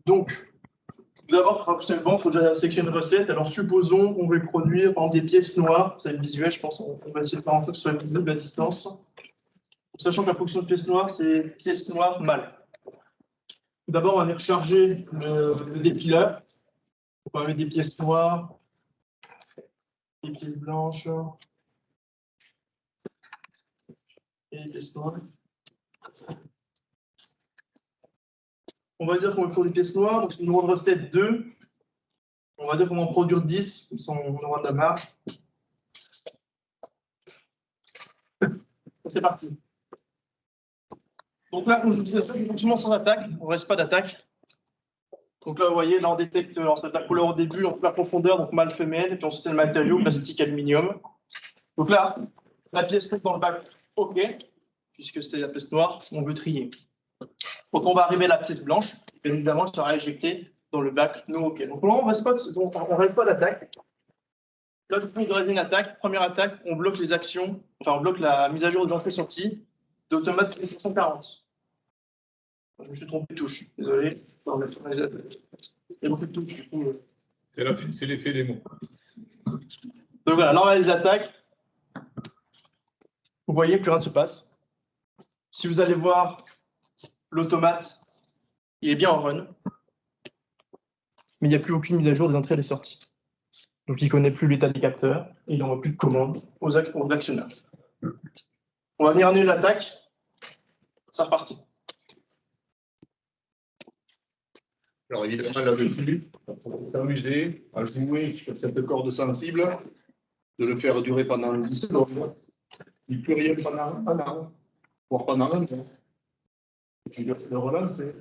Donc, tout d'abord, pour fonctionner le banc, il faut déjà sélectionner une recette. Alors, supposons qu'on veut produire par exemple, des pièces noires. Vous avez le visuel, je pense, on va essayer de faire en sorte que ce soit visible à distance. Sachant que la production de pièces noires, c'est pièces noires mâles. Tout d'abord, on va venir charger le dépileur. On va mettre des pièces noires, des pièces blanches et des pièces noires. On va dire qu'on veut faire des pièces noires, donc c'est une numéro de recette 2. On va dire qu'on va en produire 10, comme ça on aura de la marge. C'est parti. Donc là, comme je vous disais, on fonctionne sans attaque, on ne reste pas d'attaque. Donc là, vous voyez, là on détecte la couleur au début, donc la profondeur, donc mâle, femelle, et puis ensuite c'est le matériau, plastique, aluminium. Donc là, la pièce tombe dans le bac, OK, puisque c'était la pièce noire, on veut trier. Donc on va arriver à la pièce blanche, bien évidemment, elle sera éjectée dans le bac non OK. Donc là, on ne reste pas d'attaque. Là, il y aurait une attaque. Première attaque, on bloque les actions, enfin on bloque la mise à jour des entrées-sorties d'automate 340. Je me suis trompé de touche, désolé. Il y a beaucoup de touches. C'est l'effet des mots. Donc voilà, là on a les attaques. Vous voyez, plus rien ne se passe. Si vous allez voir l'automate, il est bien en run, mais il n'y a plus aucune mise à jour des entrées et des sorties. Donc il ne connaît plus l'état des capteurs et il n'envoie plus de commandes aux actionneurs. On va venir annuler l'attaque, c'est reparti. Alors évidemment, là-dessus, on va s'amuser à jouer sur cette corde sensible, de le faire durer pendant 10 secondes, et plus rien pendant un an, voire pendant un an. Et puis le relancer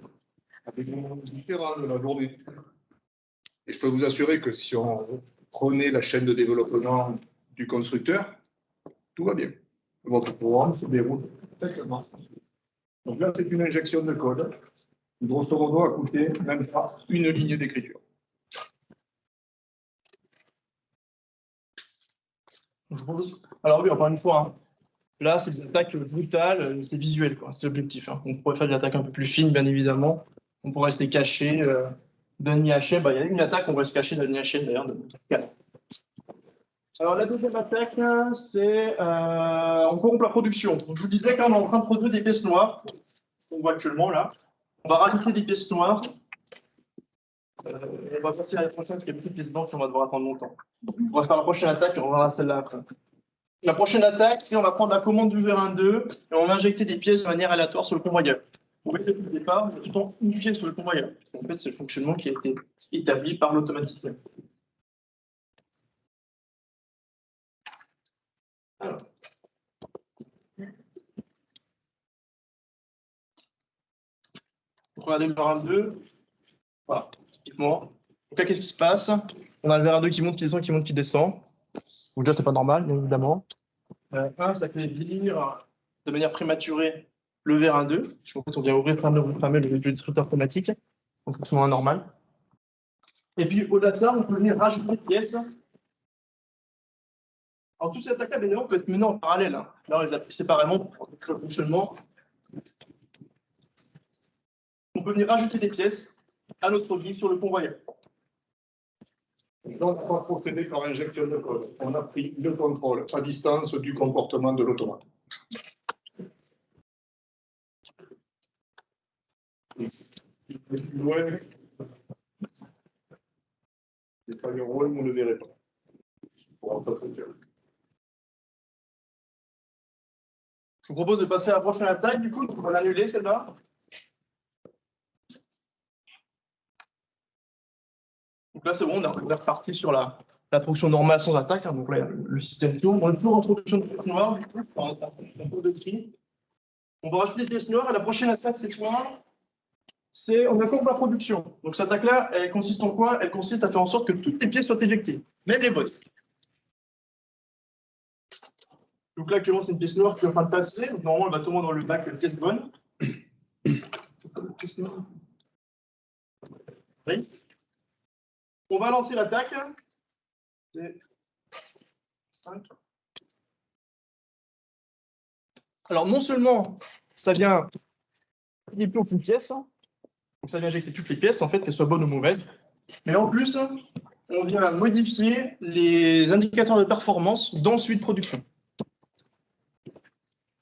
avec des moments différents de la journée. Et je peux vous assurer que si on prenait la chaîne de développement du constructeur, tout va bien. Votre programme se déroule parfaitement. Donc là, c'est une injection de code. Grosso modo, a coûté même pas une ligne d'écriture. Alors oui, encore une fois, hein, là, c'est des attaques brutales, c'est visuel, c'est l'objectif. Hein. On pourrait faire des attaques un peu plus fines, bien évidemment. On pourrait rester caché d'un IHM. Il y a une attaque, on va se cacher d'un IHM, d'ailleurs. Alors, la deuxième attaque, c'est on corrompt la production. Donc, je vous disais qu'on est en train de produire des pièces noires, ce qu'on voit actuellement, là. On va rajouter des pièces noires. On va passer à la prochaine, parce qu'il y a beaucoup de pièces blanches, on va devoir attendre longtemps. On va faire la prochaine attaque et on verra celle-là après. La prochaine attaque, c'est on va prendre la commande du vérin 2 et on va injecter des pièces de manière aléatoire sur le convoyeur. Vous voyez, depuis le départ, il y a tout le temps une pièce sur le convoyeur. En fait, c'est le fonctionnement qui a été établi par l'automaticien. Alors. Regardez le vérin 2. Voilà, typiquement. Donc là, qu'est-ce qui se passe? On a le vérin 2 qui monte, qui descend, qui monte, qui descend. Donc déjà, c'est pas normal, bien évidemment. Ça fait lire de manière prématurée le vérin 2. En fait, on vient ouvrir le distributeur automatique. Donc, c'est souvent anormal. Et puis, au-delà de ça, on peut venir rajouter des pièces. Alors, tous ces attaques-là, bien évidemment, peuvent être menés en parallèle. Hein. Là, on les appuie séparément pour le fonctionnement. on peut venir rajouter des pièces à notre guide sur le convoyeur. Donc, on va procéder par injection de code. On a pris le contrôle à distance du comportement de l'automate. Loin, les panneaux loin, vous ne le verrez pas. Je vous propose de passer à la prochaine attaque, du coup, on va l'annuler celle-là. Donc là, c'est bon, on est reparti sur la production normale sans attaque. Hein, donc là, le système tourne. On est toujours en production de pièces noires, du coup, en cours de tri. On va rajouter des pièces noires et la prochaine attaque, c'est quoi? On accorde la production. Donc cette attaque-là, elle consiste en quoi? Elle consiste à faire en sorte que toutes les pièces soient éjectées, même les boss. Donc là, actuellement, c'est une pièce noire qui est en train de passer. Donc normalement, elle va tomber dans le bac pièce bonne. Oui. On va lancer l'attaque. C'est 5. Alors, non seulement ça vient éjecter aucune pièce, donc ça vient éjecter toutes les pièces, en fait, qu'elles soient bonnes ou mauvaises, mais en plus, on vient modifier les indicateurs de performance dans suite production.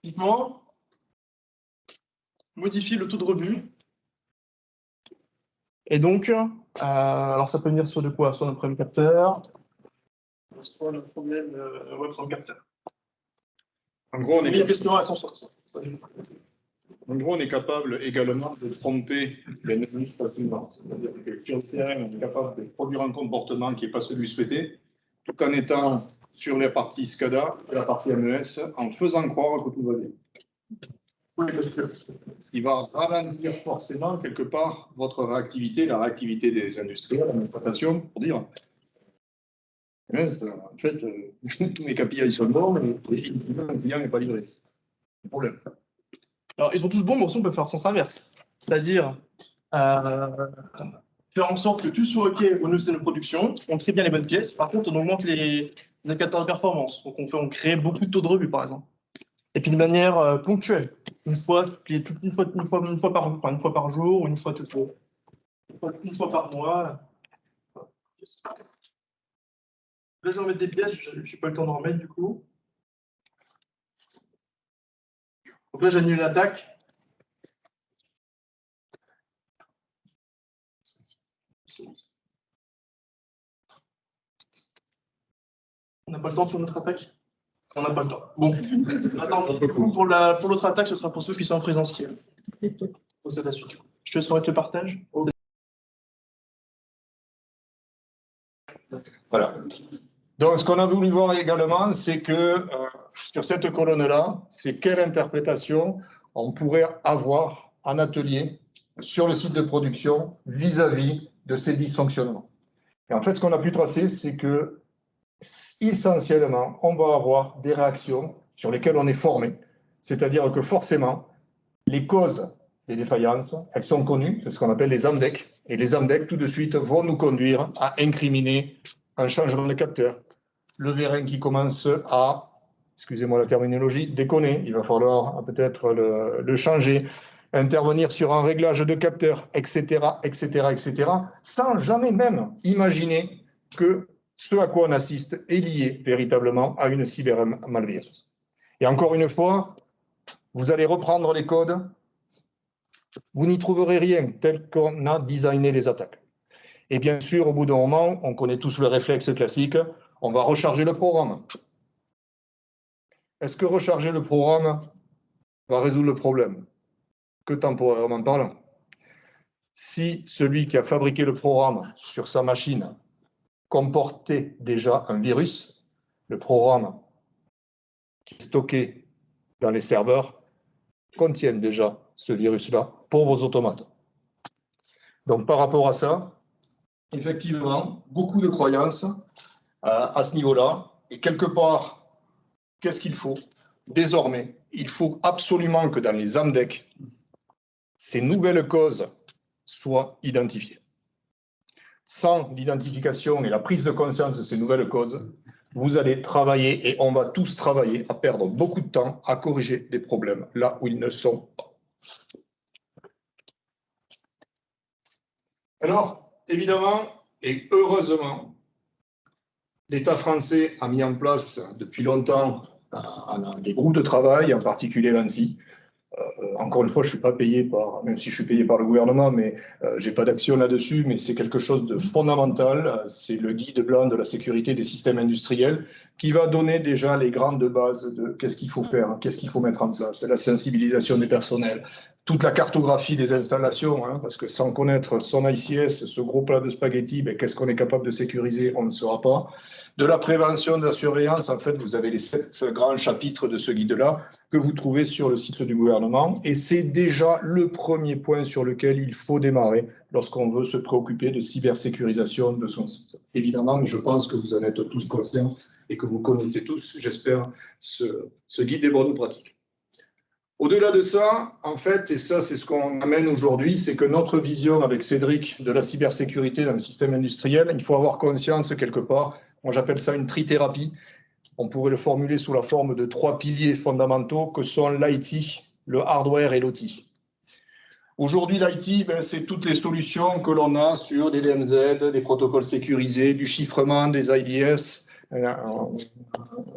Typiquement, modifier le taux de rebut. Et donc, alors ça peut venir sur de quoi? Soit notre problème capteur, soit notre problème web from capteur. En gros, Les pièces noires, elles sont sorties. En gros, on est capable également de tromper l'ennemi facilement. C'est-à-dire que sur le terrain, on est capable de produire un comportement qui n'est pas celui souhaité, tout en étant sur les parties SCADA et la partie MES, en faisant croire que tout va bien. Oui, parce que Il va ralentir forcément quelque part votre réactivité, la réactivité des industriels en exploitation, pour dire en fait, tous mes KPI sont bons, mais le client n'est pas livré. C'est problème. alors, ils sont tous bons, mais aussi on peut faire le sens inverse. C'est-à-dire faire en sorte que tout soit OK au niveau de notre production, on trie bien les bonnes pièces. Par contre, on augmente les indicateurs de performance. Donc, on crée beaucoup de taux de rebut, par exemple. Et puis de manière ponctuelle, une fois par jour, ou une fois par mois. Là, je vais remettre des pièces, je n'ai pas le temps d'en remettre du coup. Donc là, j'annule l'attaque. On n'a pas le temps pour notre attaque? On n'a pas le temps. Bon, attends, du coup, pour l'autre attaque, ce sera pour ceux qui sont en présentiel. C'est la suite. Je te laisse remettre le partage. Voilà. Donc, ce qu'on a voulu voir également, c'est que sur cette colonne-là, c'est quelle interprétation on pourrait avoir en atelier sur le site de production vis-à-vis de ces dysfonctionnements. Et en fait, ce qu'on a pu tracer, c'est que essentiellement, on va avoir des réactions sur lesquelles on est formé. C'est-à-dire que forcément, les causes des défaillances, elles sont connues, c'est ce qu'on appelle les AMDEC. Et les AMDEC, tout de suite, vont nous conduire à incriminer un changement de capteur. Le vérin qui commence à, excusez-moi la terminologie, déconner. Il va falloir peut-être le changer, intervenir sur un réglage de capteur, etc., etc., etc., sans jamais même imaginer que ce à quoi on assiste est lié véritablement à une cybermalveillance. Et encore une fois, vous allez reprendre les codes, vous n'y trouverez rien tel qu'on a designé les attaques. Et bien sûr, au bout d'un moment, on connaît tous le réflexe classique, on va recharger le programme. Est-ce que recharger le programme va résoudre le problème? Que temporairement parlant. Si celui qui a fabriqué le programme sur sa machine comportait déjà un virus, le programme qui est stocké dans les serveurs contient déjà ce virus-là pour vos automates. Donc par rapport à ça, effectivement, beaucoup de croyances à ce niveau-là. Et quelque part, qu'est-ce qu'il faut? Désormais, il faut absolument que dans les AMDEC, ces nouvelles causes soient identifiées. Sans l'identification et la prise de conscience de ces nouvelles causes, vous allez travailler, et on va tous travailler, à perdre beaucoup de temps à corriger des problèmes là où ils ne sont pas. Alors, évidemment et heureusement, l'État français a mis en place depuis longtemps des groupes de travail, en particulier l'ANSSI. Encore une fois, je ne suis pas payé par, même si je suis payé par le gouvernement, mais je n'ai pas d'action là-dessus, mais c'est quelque chose de fondamental. C'est le guide blanc de la sécurité des systèmes industriels qui va donner déjà les grandes bases de qu'est-ce qu'il faut faire, qu'est-ce qu'il faut mettre en place. C'est la sensibilisation des personnels, toute la cartographie des installations, parce que sans connaître son ICS, ce gros plat de spaghettis, ben, qu'est-ce qu'on est capable de sécuriser, on ne saura pas. De la prévention, de la surveillance, en fait, vous avez les 7 grands chapitres de ce guide-là que vous trouvez sur le site du gouvernement. Et c'est déjà le premier point sur lequel il faut démarrer lorsqu'on veut se préoccuper de cybersécurisation de son site. Évidemment, mais je pense que vous en êtes tous conscients et que vous connaissez tous, j'espère, ce guide des bonnes pratiques. Au-delà de ça, en fait, et ça c'est ce qu'on amène aujourd'hui, c'est que notre vision avec Cédric de la cybersécurité dans le système industriel, il faut avoir conscience quelque part. Moi, j'appelle ça une trithérapie. On pourrait le formuler sous la forme de 3 piliers fondamentaux que sont l'IT, le hardware et l'OT. Aujourd'hui, l'IT, ben, c'est toutes les solutions que l'on a sur des DMZ, des protocoles sécurisés, du chiffrement, des IDS,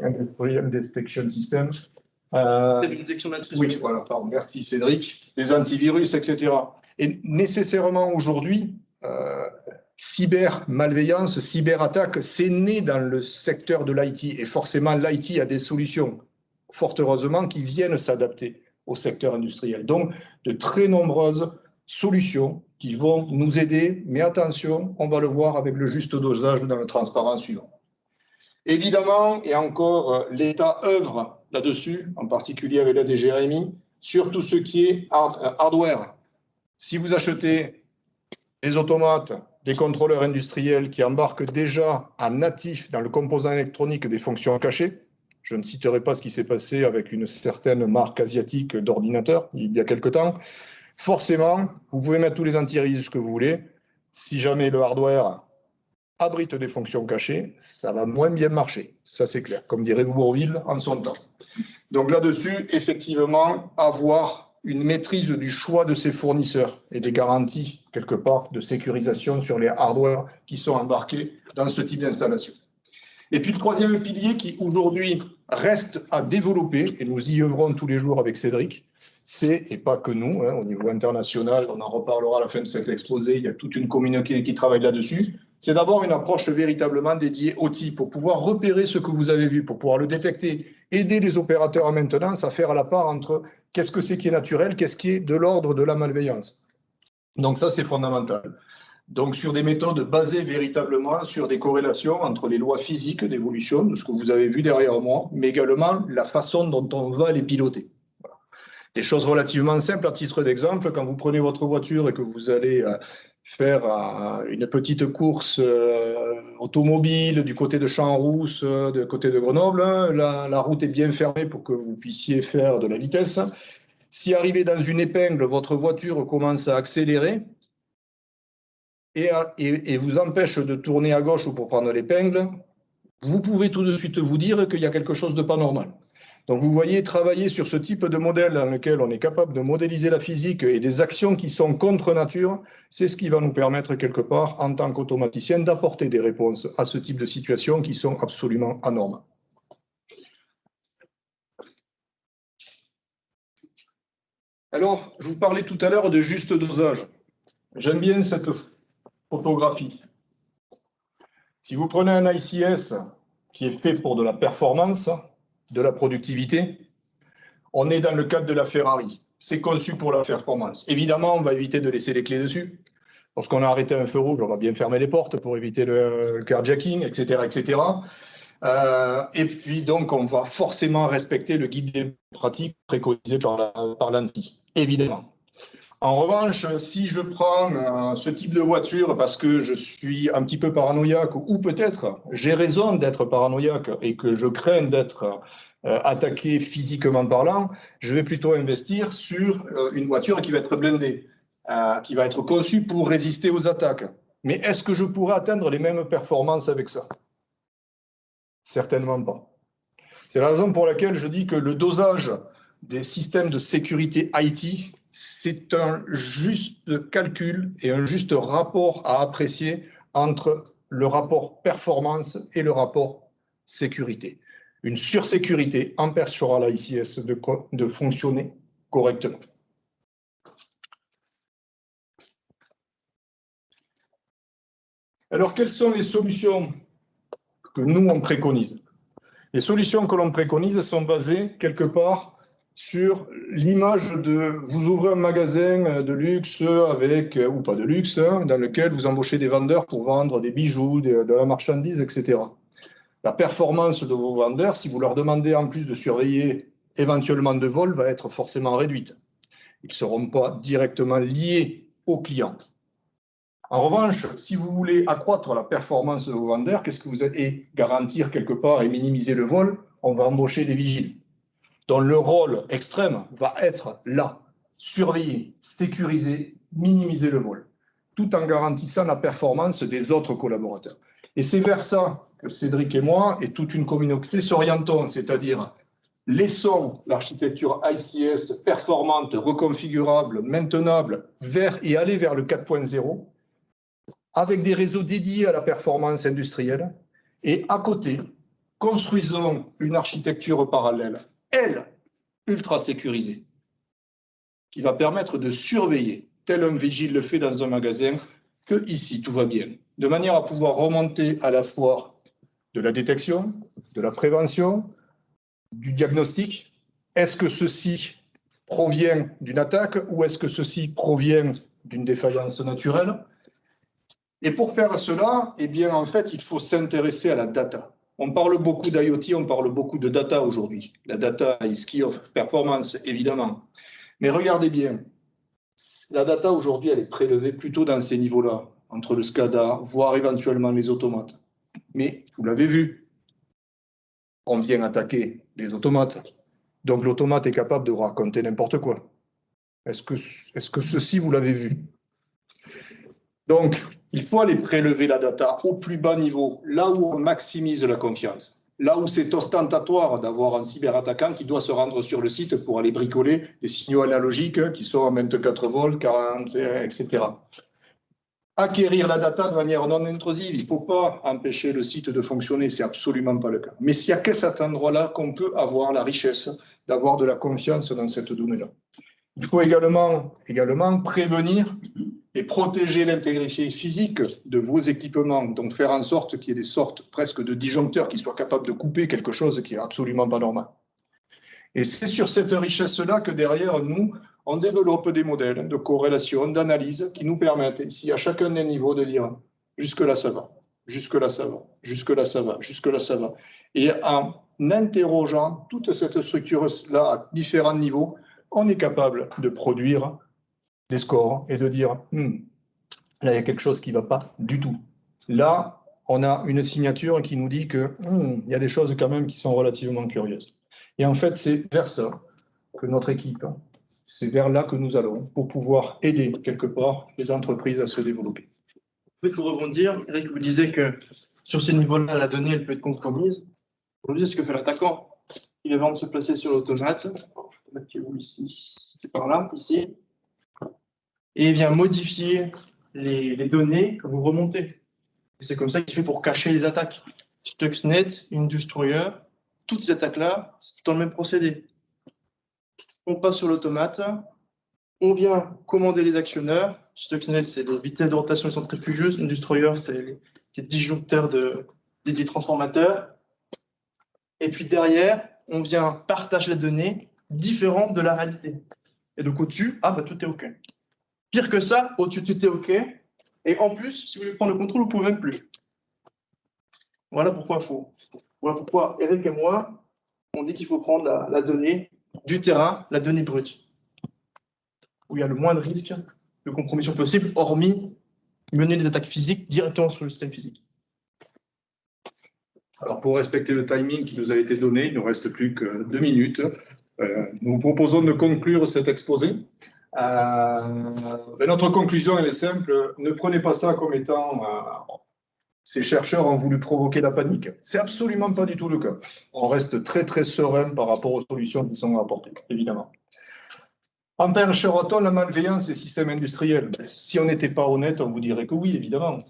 Industrial Detection System. Oui, voilà, pardon, merci Cédric, des antivirus, etc. Et nécessairement aujourd'hui, cyber-malveillance, cyber-attaque, c'est né dans le secteur de l'IT. Et forcément, l'IT a des solutions, fort heureusement, qui viennent s'adapter au secteur industriel. Donc, de très nombreuses solutions qui vont nous aider. Mais attention, on va le voir avec le juste dosage dans le transparent suivant. Évidemment, et encore, l'État œuvre là-dessus, en particulier avec la DGRMI, sur tout ce qui est hardware. Si vous achetez des automates, des contrôleurs industriels qui embarquent déjà en natif dans le composant électronique des fonctions cachées, je ne citerai pas ce qui s'est passé avec une certaine marque asiatique d'ordinateurs il y a quelque temps, forcément, vous pouvez mettre tous les antivirus que vous voulez. Si jamais le hardware abrite des fonctions cachées, ça va moins bien marcher. Ça, c'est clair, comme dirait Bourvil en son temps. Donc là-dessus, effectivement, avoir une maîtrise du choix de ses fournisseurs et des garanties, quelque part, de sécurisation sur les hardware qui sont embarqués dans ce type d'installation. Et puis le troisième pilier qui, aujourd'hui, reste à développer, et nous y œuvrons tous les jours avec Cédric, c'est, et pas que nous, au niveau international, on en reparlera à la fin de cet exposé, il y a toute une communauté qui travaille là-dessus, c'est d'avoir une approche véritablement dédiée au type pour pouvoir repérer ce que vous avez vu, pour pouvoir le détecter, aider les opérateurs en maintenance à faire à la part entre qu'est-ce que c'est qui est naturel, qu'est-ce qui est de l'ordre de la malveillance. Donc ça, c'est fondamental. Donc sur des méthodes basées véritablement sur des corrélations entre les lois physiques d'évolution, de ce que vous avez vu derrière moi, mais également la façon dont on va les piloter. Voilà. Des choses relativement simples, à titre d'exemple, quand vous prenez votre voiture et que vous allez faire une petite course automobile du côté de Champs-Rousse, du côté de Grenoble, la route est bien fermée pour que vous puissiez faire de la vitesse. Si arrivé dans une épingle, votre voiture commence à accélérer, et vous empêche de tourner à gauche ou pour prendre l'épingle, vous pouvez tout de suite vous dire qu'il y a quelque chose de pas normal. Donc vous voyez, travailler sur ce type de modèle dans lequel on est capable de modéliser la physique et des actions qui sont contre nature, c'est ce qui va nous permettre quelque part, en tant qu'automaticien, d'apporter des réponses à ce type de situations qui sont absolument anormales. Alors, je vous parlais tout à l'heure de juste dosage. J'aime bien cette photographie. Si vous prenez un ICS qui est fait pour de la performance, de la productivité, on est dans le cadre de la Ferrari. C'est conçu pour la performance. Évidemment, on va éviter de laisser les clés dessus. Lorsqu'on a arrêté un feu rouge, on va bien fermer les portes pour éviter le carjacking, etc., etc. Et puis donc, on va forcément respecter le guide des pratiques préconisé par l'ANSSI, évidemment. En revanche, si je prends ce type de voiture parce que je suis un petit peu paranoïaque, ou peut-être j'ai raison d'être paranoïaque et que je crains d'être attaqué physiquement parlant, je vais plutôt investir sur une voiture qui va être blindée, qui va être conçue pour résister aux attaques. Mais est-ce que je pourrais atteindre les mêmes performances avec ça? Certainement pas. C'est la raison pour laquelle je dis que le dosage des systèmes de sécurité IT c'est un juste calcul et un juste rapport à apprécier entre le rapport performance et le rapport sécurité. Une sursécurité empêchera la ICS de fonctionner correctement. Alors, quelles sont les solutions que nous, on préconise? Les solutions que l'on préconise sont basées quelque part sur l'image de vous ouvrez un magasin de luxe avec, ou pas de luxe, hein, dans lequel vous embauchez des vendeurs pour vendre des bijoux, de la marchandise, etc. La performance de vos vendeurs, si vous leur demandez en plus de surveiller éventuellement de vol, va être forcément réduite. Ils ne seront pas directement liés aux clients. En revanche, si vous voulez accroître la performance de vos vendeurs, qu'est-ce que vous êtes et garantir quelque part et minimiser le vol, on va embaucher des vigiles, dont le rôle extrême va être là, surveiller, sécuriser, minimiser le vol, tout en garantissant la performance des autres collaborateurs. Et c'est vers ça que Cédric et moi et toute une communauté s'orientons, c'est-à-dire laissons l'architecture ICS performante, reconfigurable, maintenable, et aller vers le 4.0, avec des réseaux dédiés à la performance industrielle, et à côté, construisons une architecture parallèle, elle, ultra sécurisée, qui va permettre de surveiller, tel un vigile le fait dans un magasin, que ici, tout va bien, de manière à pouvoir remonter à la fois de la détection, de la prévention, du diagnostic. Est-ce que ceci provient d'une attaque ou est-ce que ceci provient d'une défaillance naturelle? Et pour faire cela, eh bien, en fait, il faut s'intéresser à la data. On parle beaucoup d'IoT, on parle beaucoup de data aujourd'hui. La data is key of performance, évidemment. Mais regardez bien, la data aujourd'hui, elle est prélevée plutôt dans ces niveaux-là, entre le SCADA, voire éventuellement les automates. Mais vous l'avez vu, on vient attaquer les automates. Donc l'automate est capable de raconter n'importe quoi. Est-ce que ceci, vous l'avez vu? Donc, il faut aller prélever la data au plus bas niveau, là où on maximise la confiance, là où c'est ostentatoire d'avoir un cyberattaquant qui doit se rendre sur le site pour aller bricoler des signaux analogiques qui sont à 24 volts, 40, etc. Acquérir la data de manière non intrusive, il ne faut pas empêcher le site de fonctionner, c'est absolument pas le cas. Mais s'il n'y a qu'à cet endroit-là qu'on peut avoir la richesse d'avoir de la confiance dans cette donnée-là. Il faut également prévenir et protéger l'intégrité physique de vos équipements, donc faire en sorte qu'il y ait des sortes presque de disjoncteurs qui soient capables de couper quelque chose qui n'est absolument pas normal. Et c'est sur cette richesse-là que derrière nous, on développe des modèles de corrélation, d'analyse qui nous permettent, ici à chacun des niveaux, de dire jusque-là ça va, jusque-là ça va, jusque-là ça va, jusque-là ça va. Et en interrogeant toute cette structure-là à différents niveaux, on est capable de produire des scores et de dire là, il y a quelque chose qui ne va pas du tout. Là, on a une signature qui nous dit que il y a des choses quand même qui sont relativement curieuses. Et en fait, c'est vers ça que notre équipe, c'est vers là que nous allons pour pouvoir aider quelque part les entreprises à se développer. Il faut rebondir. Eric vous disait que sur ces niveaux-là, la donnée elle peut être compromise. Aujourd'hui, ce que fait l'attaquant, il va vraiment se placer sur l'automate. L'automate qui est où ici? C'est par là, ici. Et il vient modifier les données que vous remontez. Et c'est comme ça qu'il fait pour cacher les attaques. Stuxnet, Industroyer, toutes ces attaques-là, c'est dans le même procédé. On passe sur l'automate, on vient commander les actionneurs. Stuxnet, c'est les vitesses de rotation centrifugeuses. Industroyer, c'est les disjoncteurs des transformateurs. Et puis derrière, on vient partager les données différentes de la réalité. Et donc au-dessus, tout est OK. Pire que ça, au-dessus, tout est OK. Et en plus, si vous voulez prendre le contrôle, vous ne pouvez même plus. Voilà pourquoi Eric et moi, on dit qu'il faut prendre la donnée du terrain, la donnée brute, où il y a le moins de risques de compromission possible, hormis mener des attaques physiques directement sur le système physique. Alors, pour respecter le timing qui nous a été donné, il ne nous reste plus que 2 minutes. Nous vous proposons de conclure cet exposé. Notre conclusion, elle est simple. Ne prenez pas ça comme étant ces chercheurs ont voulu provoquer la panique. C'est absolument pas du tout le cas. On reste très, très serein par rapport aux solutions qui sont apportées, évidemment. Empêchera-t-on la malveillance des systèmes industriels? Si on n'était pas honnête, on vous dirait que oui, évidemment.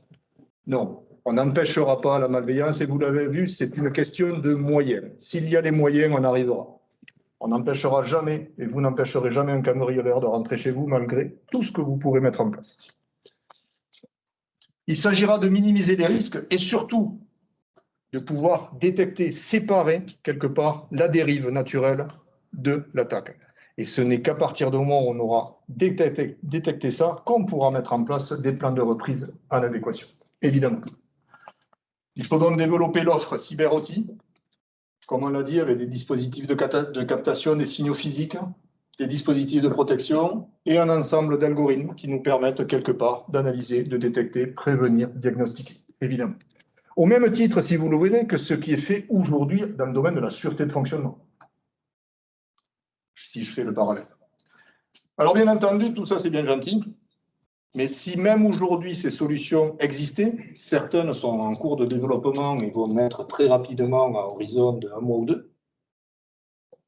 Non, on n'empêchera pas la malveillance et vous l'avez vu, c'est une question de moyens. S'il y a les moyens, on arrivera. On n'empêchera jamais, et vous n'empêcherez jamais un cambrioleur de rentrer chez vous malgré tout ce que vous pourrez mettre en place. Il s'agira de minimiser les risques et surtout de pouvoir détecter, séparer quelque part la dérive naturelle de l'attaque. Et ce n'est qu'à partir du moment où on aura détecté ça qu'on pourra mettre en place des plans de reprise en adéquation, évidemment. Il faut donc développer l'offre cyber-OT, comme on l'a dit, avec des dispositifs de captation des signaux physiques, des dispositifs de protection et un ensemble d'algorithmes qui nous permettent quelque part d'analyser, de détecter, prévenir, diagnostiquer, évidemment. Au même titre, si vous le voulez, que ce qui est fait aujourd'hui dans le domaine de la sûreté de fonctionnement. Si je fais le parallèle. Alors bien entendu, tout ça c'est bien gentil, mais si même aujourd'hui ces solutions existaient, certaines sont en cours de développement et vont naître très rapidement à horizon de 1 mois ou 2,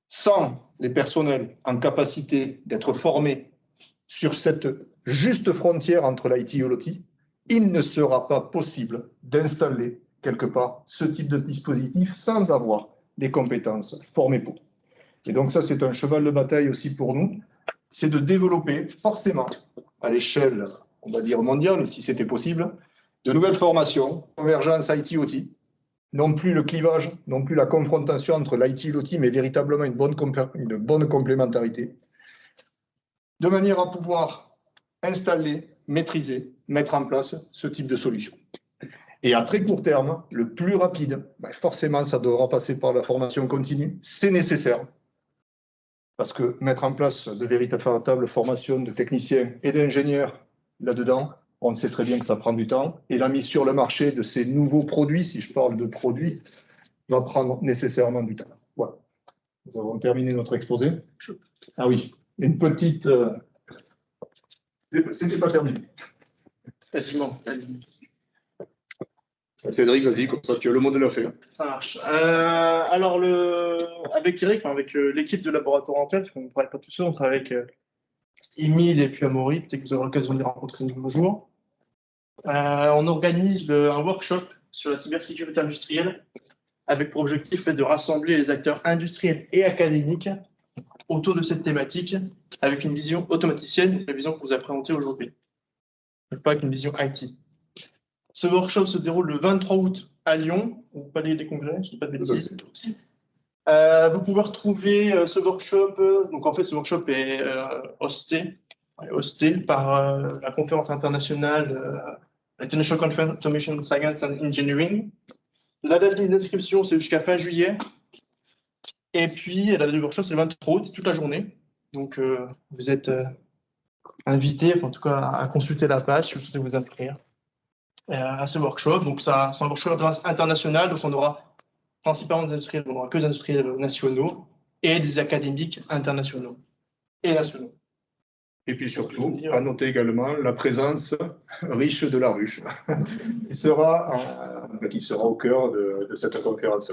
sans les personnels en capacité d'être formés sur cette juste frontière entre l'IT et l'OT, il ne sera pas possible d'installer quelque part ce type de dispositif sans avoir des compétences formées pour. Et donc ça, c'est un cheval de bataille aussi pour nous, c'est de développer forcément à l'échelle, on va dire mondiale, si c'était possible, de nouvelles formations, convergence IT-OT, non plus le clivage, non plus la confrontation entre l'IT et l'OT, mais véritablement une bonne complémentarité, de manière à pouvoir installer, maîtriser, mettre en place ce type de solution. Et à très court terme, le plus rapide, forcément, ça devra passer par la formation continue, c'est nécessaire. Parce que mettre en place de véritables formations de techniciens et d'ingénieurs là-dedans, on sait très bien que ça prend du temps. Et la mise sur le marché de ces nouveaux produits, si je parle de produits, va prendre nécessairement du temps. Voilà. Nous avons terminé notre exposé. Ah oui, une petite... C'était pas terminé. Quasiment. Cédric, vas-y, comme ça tu as le mot de la fin. Ça marche. Alors, avec Eric, avec l'équipe de Laboratoire Ampère, parce qu'on ne travaille pas tout seul, on travaille avec Émile et puis Amaury, peut-être que vous aurez l'occasion de les rencontrer un jour. On organise un workshop sur la cybersécurité industrielle, avec pour objectif de rassembler les acteurs industriels et académiques autour de cette thématique, avec une vision automaticienne, la vision que vous avez présentée aujourd'hui, pas avec une vision IT. Ce workshop se déroule le 23 août à Lyon, au Palais des Congrès, je ne dis pas de bêtises. Vous pouvez retrouver ce workshop, donc en fait ce workshop est hosté par la conférence internationale International Conference on Automation Science and Engineering. La date d'inscription c'est jusqu'à fin juillet, et puis la date du workshop c'est le 23 août, c'est toute la journée. Donc vous êtes invités, enfin, en tout cas à consulter la page si vous souhaitez vous inscrire à ce workshop. Donc c'est un workshop international, donc on aura principalement des industriels, on n'aura que des industriels nationaux et des académiques internationaux et nationaux. Et puis surtout, à noter également la présence riche de la ruche, qui sera au cœur de cette conférence.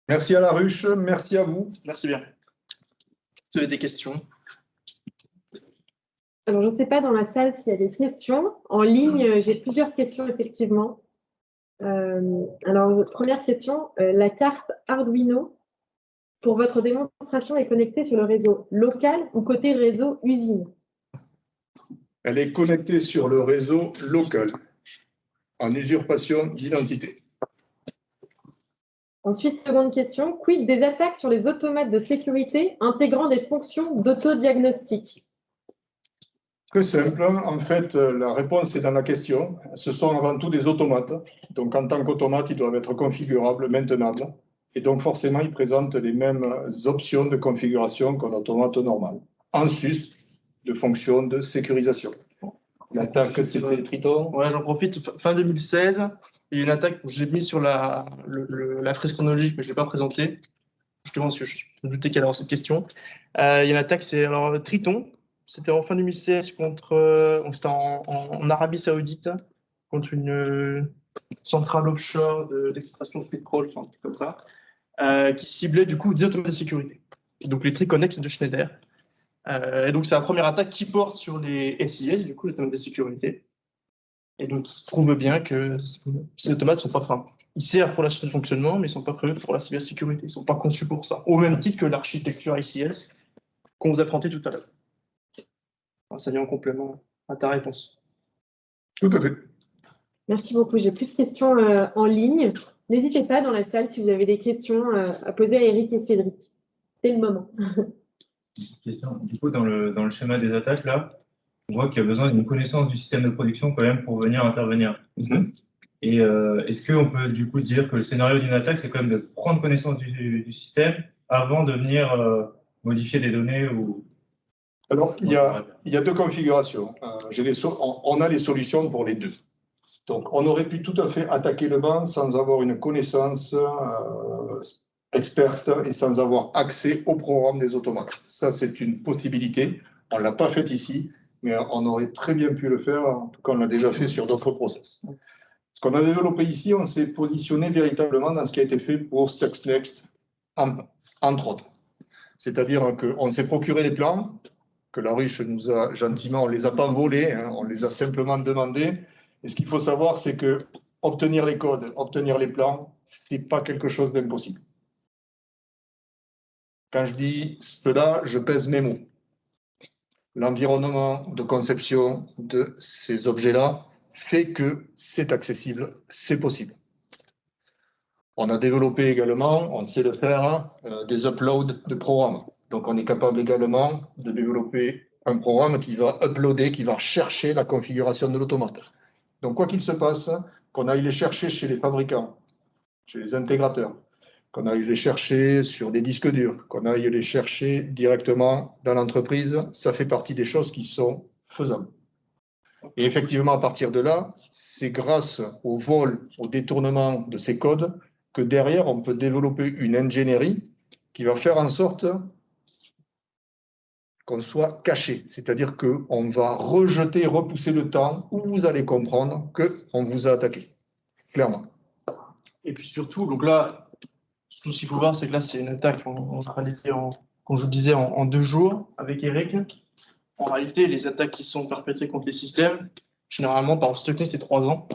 Merci à la ruche, merci à vous. Merci bien. Vous avez des questions? Alors, je ne sais pas dans la salle s'il y a des questions. En ligne, j'ai plusieurs questions, effectivement. Alors, première question, la carte Arduino, pour votre démonstration, est connectée sur le réseau local ou côté réseau usine? Elle est connectée sur le réseau local, en usurpation d'identité. Ensuite, seconde question, quid des attaques sur les automates de sécurité intégrant des fonctions d'autodiagnostic? Très simple, en fait, la réponse est dans la question. Ce sont avant tout des automates. Donc, en tant qu'automates, ils doivent être configurables, maintenables. Et donc, forcément, ils présentent les mêmes options de configuration qu'un automate normal, en sus de fonctions de sécurisation. L'attaque, c'était Triton. Ouais, j'en profite. Fin 2016, il y a une attaque que j'ai mis sur la frise chronologique, mais je ne l'ai pas présentée. Justement, parce que je me doutais qu'elle allait avoir cette question. Il y a une attaque, c'est alors Triton. C'était en fin 2016 contre, c'était en Arabie Saoudite, contre une centrale offshore d'extraction de pétrole, enfin, un truc comme ça, qui ciblait du coup des automates de sécurité. Donc les Triconex de Schneider. Et donc, c'est la première attaque qui porte sur les SIS, du coup, les automates de sécurité. Et donc, il se prouve bien que ces automates sont pas, enfin, ils servent pour l'assurance de fonctionnement, mais ils sont pas prévus pour la cybersécurité. Ils sont pas conçus pour ça. Au même titre que l'architecture ICS qu'on vous a présenté tout à l'heure. Ça vient en complément à ta réponse. Tout à fait. Merci beaucoup. J'ai plus de questions en ligne. N'hésitez pas dans la salle si vous avez des questions à poser à Eric et Cédric. C'est le moment. Question. Du coup, dans le schéma des attaques, là, on voit qu'il y a besoin d'une connaissance du système de production quand même pour venir intervenir. Et est-ce qu'on peut du coup dire que le scénario d'une attaque, c'est quand même de prendre connaissance du système avant de venir modifier des données ou... Alors, il y a deux configurations. On a les solutions pour les deux. Donc, on aurait pu tout à fait attaquer le banc sans avoir une connaissance experte et sans avoir accès au programme des automates. Ça, c'est une possibilité. On ne l'a pas fait ici, mais on aurait très bien pu le faire. En tout cas, on l'a déjà fait sur d'autres process. Ce qu'on a développé ici, on s'est positionné véritablement dans ce qui a été fait pour Stuxnext, entre autres. C'est-à-dire qu'on s'est procuré les plans, que la ruche nous a gentiment, on ne les a pas volés, hein, on les a simplement demandés. Et ce qu'il faut savoir, c'est que obtenir les codes, obtenir les plans, ce n'est pas quelque chose d'impossible. Quand je dis cela, je pèse mes mots. L'environnement de conception de ces objets-là fait que c'est accessible, c'est possible. On a développé également, on sait le faire, des uploads de programmes. Donc, on est capable également de développer un programme qui va uploader, qui va chercher la configuration de l'automate. Donc, quoi qu'il se passe, qu'on aille les chercher chez les fabricants, chez les intégrateurs, qu'on aille les chercher sur des disques durs, qu'on aille les chercher directement dans l'entreprise, ça fait partie des choses qui sont faisables. Et effectivement, à partir de là, c'est grâce au vol, au détournement de ces codes que derrière, on peut développer une ingénierie qui va faire en sorte qu'on soit caché. C'est-à-dire qu'on va rejeter, repousser le temps où vous allez comprendre qu'on vous a attaqué. Clairement. Et puis surtout, donc là, tout ce qu'il faut voir, c'est que là, c'est une attaque, on sera réalisé, comme je vous disais, en 2 jours avec Eric. En réalité, les attaques qui sont perpétrées contre les systèmes, généralement, par Stuxnet, c'est 3 ans.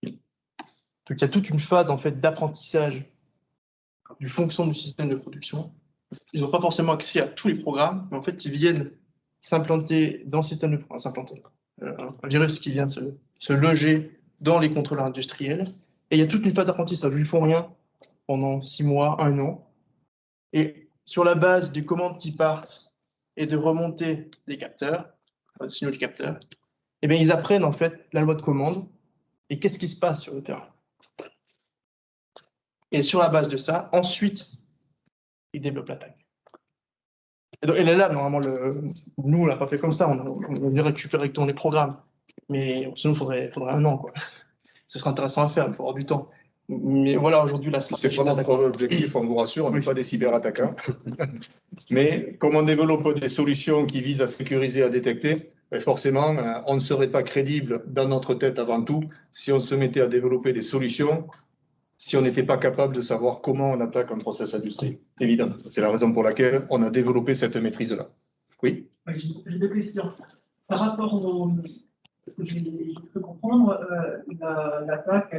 Donc, il y a toute une phase en fait, d'apprentissage du fonction du système de production. Ils n'ont pas forcément accès à tous les programmes, mais en fait, ils viennent s'implanter dans le système de production, un virus qui vient se loger dans les contrôleurs industriels. Et il y a toute une phase d'apprentissage. Ils ne font rien pendant 6 mois, 1 an. Et sur la base des commandes qui partent et de remonter des capteurs, des signaux des capteurs, eh bien, ils apprennent en fait la loi de commande et qu'est-ce qui se passe sur le terrain. Et sur la base de ça, ensuite, ils développent l'attaque. Et là, normalement, nous, on l'a pas fait comme ça. On a dû récupérer directement les programmes. Mais sinon, il faudrait 1 an, quoi. Ce serait intéressant à faire, il faut avoir du temps. Mais voilà, aujourd'hui, la c'est pas notre objectif, on vous rassure, on n'est pas des cyberattaquants. Mais comme on développe des solutions qui visent à sécuriser, à détecter, forcément, on ne serait pas crédible dans notre tête avant tout si on se mettait à développer des solutions, si on n'était pas capable de savoir comment on attaque un process industriel. Évidemment, c'est la raison pour laquelle on a développé cette maîtrise-là. Oui. J'ai 2 questions. Par rapport au... Ce que j'ai cru comprendre, l'attaque,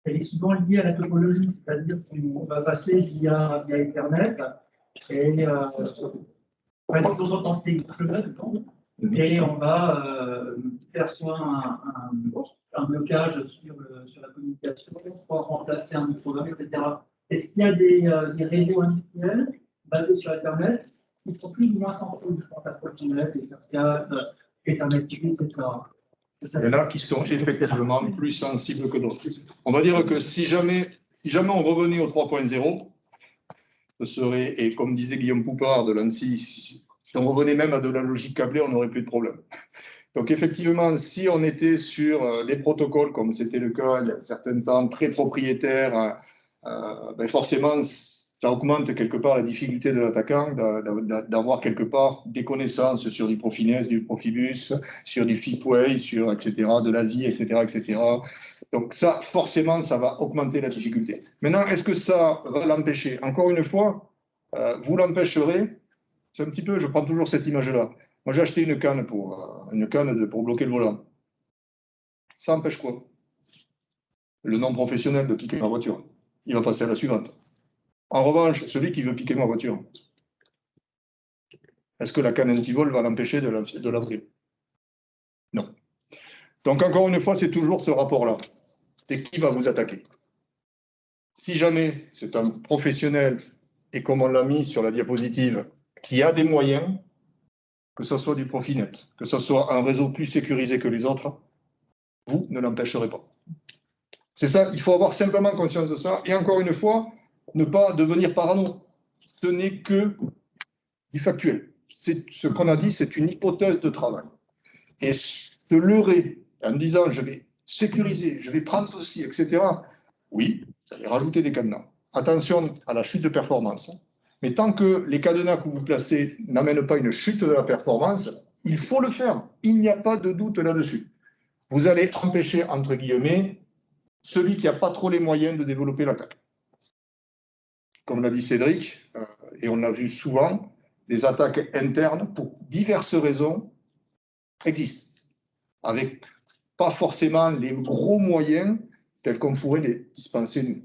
elle est souvent liée à la topologie, c'est-à-dire qu'on va passer via Ethernet et on va de temps en temps et on va faire soit un blocage sur la communication, soit remplacer un autre programme, etc. Est-ce qu'il y a des réseaux industriels basés sur Ethernet qui sont plus ou moins sensibles à Profinet, et Ethernet, etc. Il y en a qui sont effectivement plus sensibles que d'autres. On va dire que si jamais on revenait au 3.0, ce serait, et comme disait Guillaume Poupard de l'ANSSI, si on revenait même à de la logique câblée, on n'aurait plus de problème. Donc effectivement, si on était sur les protocoles, comme c'était le cas il y a un certain temps, très propriétaires, ben forcément, ça augmente quelque part la difficulté de l'attaquant d'avoir quelque part des connaissances sur du Profinet, du Profibus, sur du Fipway, sur etc., de l'Asie, etc., etc. Donc ça, forcément, ça va augmenter la difficulté. Maintenant, est-ce que ça va l'empêcher? Encore une fois, vous l'empêcherez C'est un petit peu, je prends toujours cette image-là. Moi, j'ai acheté une canne pour bloquer le volant. Ça empêche quoi? Le non-professionnel de piquer ma voiture. Il va passer à la suivante. En revanche, celui qui veut piquer ma voiture, est-ce que la canne anti-vol va l'empêcher de l'abrir? Non. Donc, encore une fois, c'est toujours ce rapport-là. C'est qui va vous attaquer. Si jamais c'est un professionnel, et comme on l'a mis sur la diapositive, qui a des moyens, que ce soit du Profinet, que ce soit un réseau plus sécurisé que les autres, vous ne l'empêcherez pas. C'est ça, il faut avoir simplement conscience de ça. Et encore une fois, ne pas devenir parano. Ce n'est que du factuel. Ce qu'on a dit, c'est une hypothèse de travail. Et se leurrer en disant je vais sécuriser, je vais prendre ceci, etc. Oui, vous allez rajouter des cadenas. Attention à la chute de performance. Mais tant que les cadenas que vous placez n'amènent pas une chute de la performance, il faut le faire. Il n'y a pas de doute là-dessus. Vous allez empêcher, entre guillemets, celui qui n'a pas trop les moyens de développer l'attaque. Comme l'a dit Cédric, et on l'a vu souvent, les attaques internes, pour diverses raisons, existent, avec pas forcément les gros moyens tels qu'on pourrait les dispenser nous.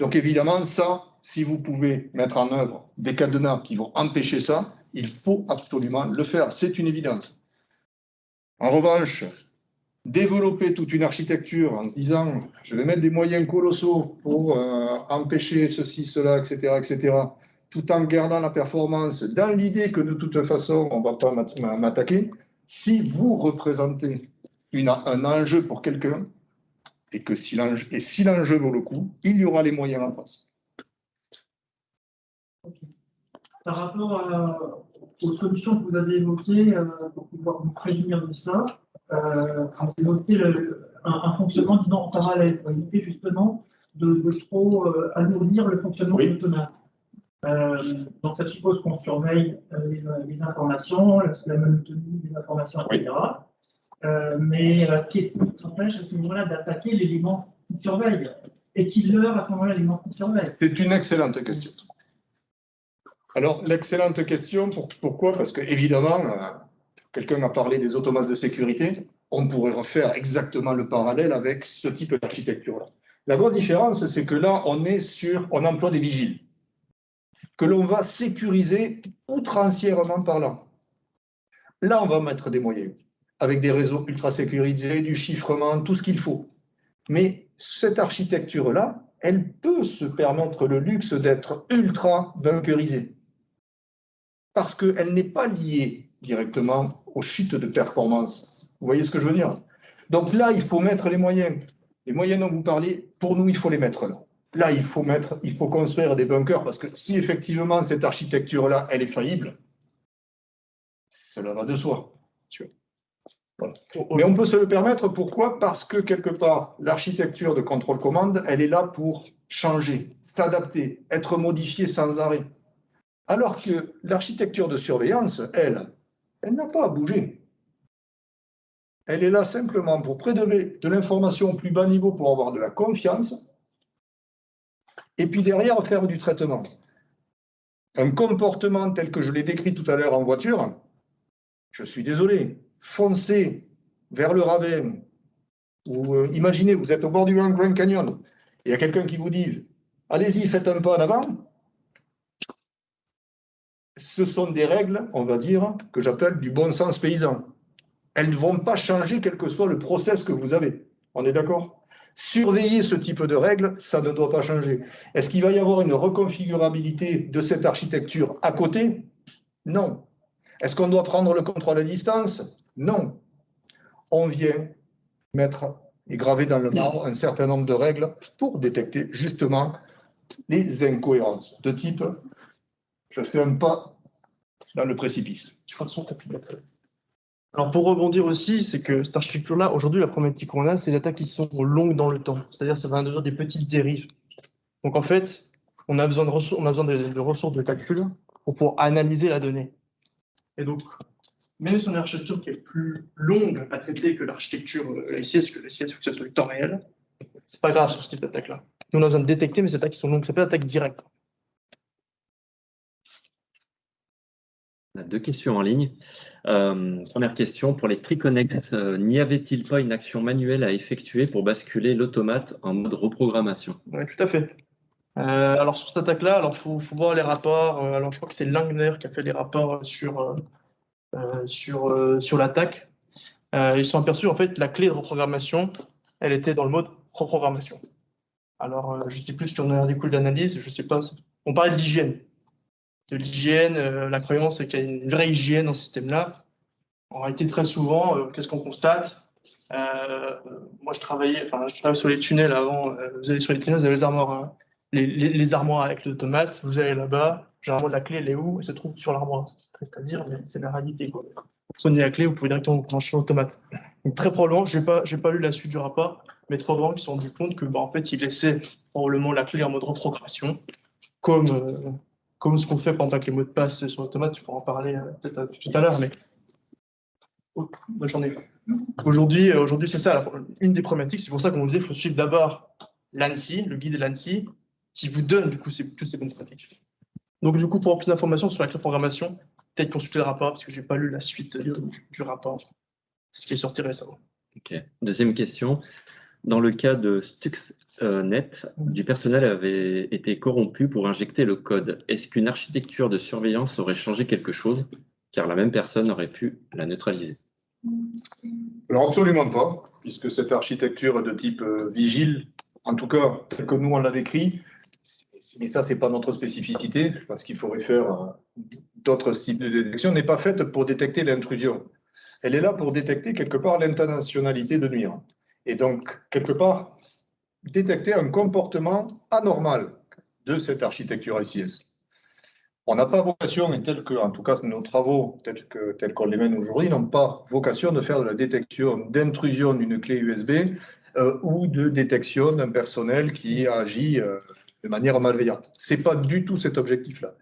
Donc évidemment, ça, si vous pouvez mettre en œuvre des cadenas qui vont empêcher ça, il faut absolument le faire, c'est une évidence. En revanche, développer toute une architecture en se disant je vais mettre des moyens colossaux pour empêcher ceci, cela, etc., tout en gardant la performance dans l'idée que de toute façon on ne va pas m'attaquer, si vous représentez un enjeu pour quelqu'un et que si l'enjeu vaut le coup, il y aura les moyens en face. Okay. Par rapport aux solutions que vous avez évoquées pour pouvoir vous prévenir de ça, vous évoquez un fonctionnement disons, en parallèle pour éviter justement de trop alourdir le fonctionnement de l'automate. Donc ça suppose qu'on surveille les informations, la monotonie des informations, etc. Mais qu'est-ce qui nous empêche à ce moment-là d'attaquer l'élément qui surveille? Et qui leurre à ce moment-là l'élément qui surveille? C'est une excellente question. Alors, l'excellente question, pourquoi? Parce que, évidemment, quelqu'un a parlé des automates de sécurité, on pourrait refaire exactement le parallèle avec ce type d'architecture-là. La grosse différence, c'est que là, on emploie des vigiles, que l'on va sécuriser outrancièrement parlant. Là, on va mettre des moyens, avec des réseaux ultra sécurisés, du chiffrement, tout ce qu'il faut. Mais cette architecture-là, elle peut se permettre le luxe d'être ultra bunkerisée. Parce qu'elle n'est pas liée directement aux chutes de performance. Vous voyez ce que je veux dire? Donc là, il faut mettre les moyens. Les moyens dont vous parlez, pour nous, il faut les mettre là. Là, il faut construire des bunkers, parce que si effectivement cette architecture-là, elle est faillible, cela va de soi. Voilà. Mais on peut se le permettre, pourquoi? Parce que quelque part, l'architecture de contrôle-commande, elle est là pour changer, s'adapter, être modifiée sans arrêt. Alors que l'architecture de surveillance, elle n'a pas à bouger. Elle est là simplement pour prélever de l'information au plus bas niveau pour avoir de la confiance et puis derrière faire du traitement. Un comportement tel que je l'ai décrit tout à l'heure en voiture, je suis désolé, foncer vers le ravin ou imaginez, vous êtes au bord du Grand Canyon, et il y a quelqu'un qui vous dit « Allez-y, faites un pas en avant », ce sont des règles, on va dire, que j'appelle du bon sens paysan. Elles ne vont pas changer quel que soit le process que vous avez. On est d'accord? Surveiller ce type de règles, ça ne doit pas changer. Est-ce qu'il va y avoir une reconfigurabilité de cette architecture à côté? Non. Est-ce qu'on doit prendre le contrôle à distance? Non. On vient mettre et graver dans le marbre un certain nombre de règles pour détecter justement les incohérences de type je fais un pas dans le précipice. Alors pour rebondir aussi, c'est que cette architecture-là, aujourd'hui, la problématique qu'on a, c'est les attaques qui sont longues dans le temps. C'est-à-dire ça va devenir des petites dérives. Donc en fait, on a besoin de ressources de calcul pour pouvoir analyser la donnée. Et donc, même si on a une architecture qui est plus longue à traiter que l'architecture LCS, que LCS fonctionne sur le temps réel, c'est pas grave sur ce type d'attaque-là. Nous, on a besoin de détecter, mais ces attaques qui sont longues, ça peut être attaque directe. On a 2 questions en ligne. Première question, pour les TreeConnect, n'y avait-il pas une action manuelle à effectuer pour basculer l'automate en mode reprogrammation? Oui, tout à fait. Alors sur cette attaque-là, alors faut voir les rapports. Alors je crois que c'est Langner qui a fait les rapports sur l'attaque. Ils se sont aperçus en fait que la clé de reprogrammation, elle était dans le mode reprogrammation. Alors je ne sais plus si on a des coups d'analyse, je sais pas. On parlait de l'hygiène. La croyance c'est qu'il y a une vraie hygiène dans ce système-là. En réalité, très souvent, qu'est-ce qu'on constate? Moi, je travaillais sur les tunnels avant. Vous allez sur les tunnels, vous avez les armoires, hein. Les armoires avec l'automate. Vous allez là-bas, généralement la clé, elle est où? Elle se trouve sur l'armoire. C'est triste à dire, mais c'est la réalité, quoi. Vous prenez la clé, vous pouvez directement vous brancher l'automate. Donc, très probablement, je n'ai pas lu la suite du rapport, mais très probablement qu'ils se sont rendus compte que, en fait, ils laissaient probablement la clé en mode reprogrammation, comme ce qu'on fait par exemple avec les mots de passe sur l'automate. Tu pourras en parler peut-être tout à l'heure, mais bonne journée. Aujourd'hui, c'est ça, une des problématiques. C'est pour ça qu'on vous disait qu'il faut suivre d'abord l'ANSSI, le guide de l'ANSSI, qui vous donne du coup toutes ces bonnes pratiques. Donc du coup, pour avoir plus d'informations sur la clé de programmation, peut-être consulter le rapport, parce que je n'ai pas lu la suite du rapport, ce qui est sorti récemment. Ok. Deuxième question. Dans le cas de Stuxnet, du personnel avait été corrompu pour injecter le code. Est-ce qu'une architecture de surveillance aurait changé quelque chose, car la même personne aurait pu la neutraliser? Alors absolument pas, puisque cette architecture de type vigile, en tout cas, telle que nous on l'a décrit, mais ça, c'est pas notre spécificité, parce qu'il faudrait faire d'autres types de détection, n'est pas faite pour détecter l'intrusion. Elle est là pour détecter quelque part l'intentionnalité de nuire. Et donc, quelque part, détecter un comportement anormal de cette architecture SIS. On n'a pas vocation, et tel que, en tout cas, nos travaux, tels qu'on les mène aujourd'hui, n'ont pas vocation de faire de la détection d'intrusion d'une clé USB ou de détection d'un personnel qui agit de manière malveillante. Ce n'est pas du tout cet objectif-là.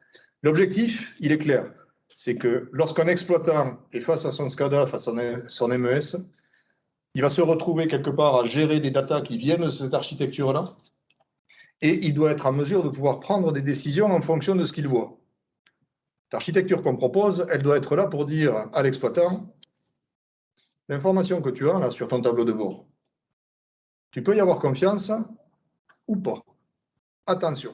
L'objectif, il est clair. C'est que lorsqu'un exploitant est face à son SCADA, face à son MES, il va se retrouver quelque part à gérer des datas qui viennent de cette architecture-là, et il doit être en mesure de pouvoir prendre des décisions en fonction de ce qu'il voit. L'architecture qu'on propose, elle doit être là pour dire à l'exploitant, l'information que tu as là sur ton tableau de bord, tu peux y avoir confiance ou pas. Attention.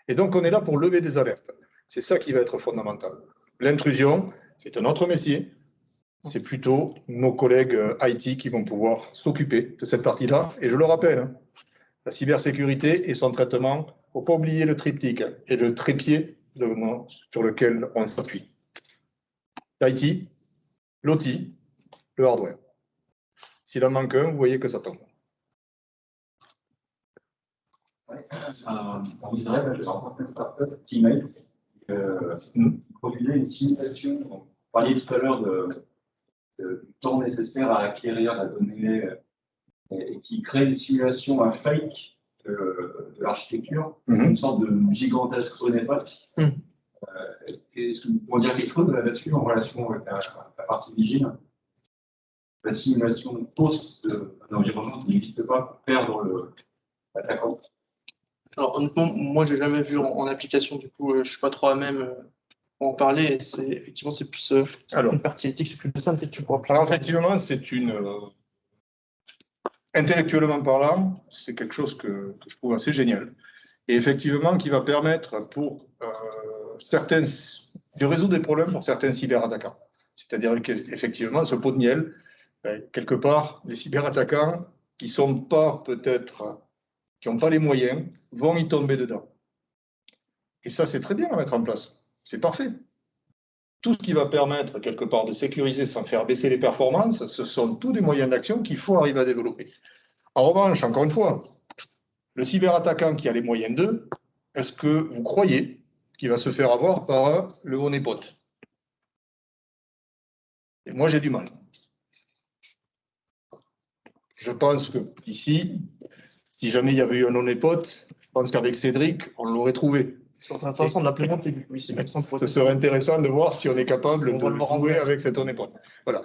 Et donc, on est là pour lever des alertes. C'est ça qui va être fondamental. L'intrusion, c'est un autre métier. C'est plutôt nos collègues IT qui vont pouvoir s'occuper de cette partie-là. Et je le rappelle, la cybersécurité et son traitement, il ne faut pas oublier le triptyque et le trépied sur lequel on s'appuie. L'IT, l'OT, le hardware. S'il en manque un, vous voyez que ça tombe. En Israël, j'ai rencontré une startup, Teammates, qui produisait une simulation. Vous parliez tout à l'heure du temps nécessaire à acquérir la donnée et qui crée une simulation, un fake de l'architecture, une sorte de gigantesque honeypot. Est-ce que vous pourriez dire quelque chose là-dessus en relation avec la partie vigile? La simulation post d'un environnement qui n'existe pas pour perdre l'attaquant. Alors honnêtement, moi j'ai jamais vu en application, du coup je suis pas trop à même pour en parler. Effectivement c'est plus une partie éthique, c'est plus de ça, peut-être tu pourras. Alors effectivement, c'est une intellectuellement parlant, c'est quelque chose que je trouve assez génial. Et effectivement, qui va permettre pour de résoudre des problèmes pour certains cyberattaquants. C'est-à-dire qu'effectivement, ce pot de miel, quelque part, les cyberattaquants qui sont pas peut-être, qui n'ont pas les moyens, vont y tomber dedans. Et ça, c'est très bien à mettre en place. C'est parfait. Tout ce qui va permettre, quelque part, de sécuriser sans faire baisser les performances, ce sont tous des moyens d'action qu'il faut arriver à développer. En revanche, encore une fois, le cyberattaquant qui a les moyens d'eux, est-ce que vous croyez qu'il va se faire avoir par le honeypot? Et moi, j'ai du mal. Je pense que ici, si jamais il y avait eu un honeypot, je pense qu'avec Cédric, on l'aurait trouvé. C'est intéressant de l'implémenter. Oui, ce serait intéressant de voir si on est capable de jouer avec cet honeypot. Voilà.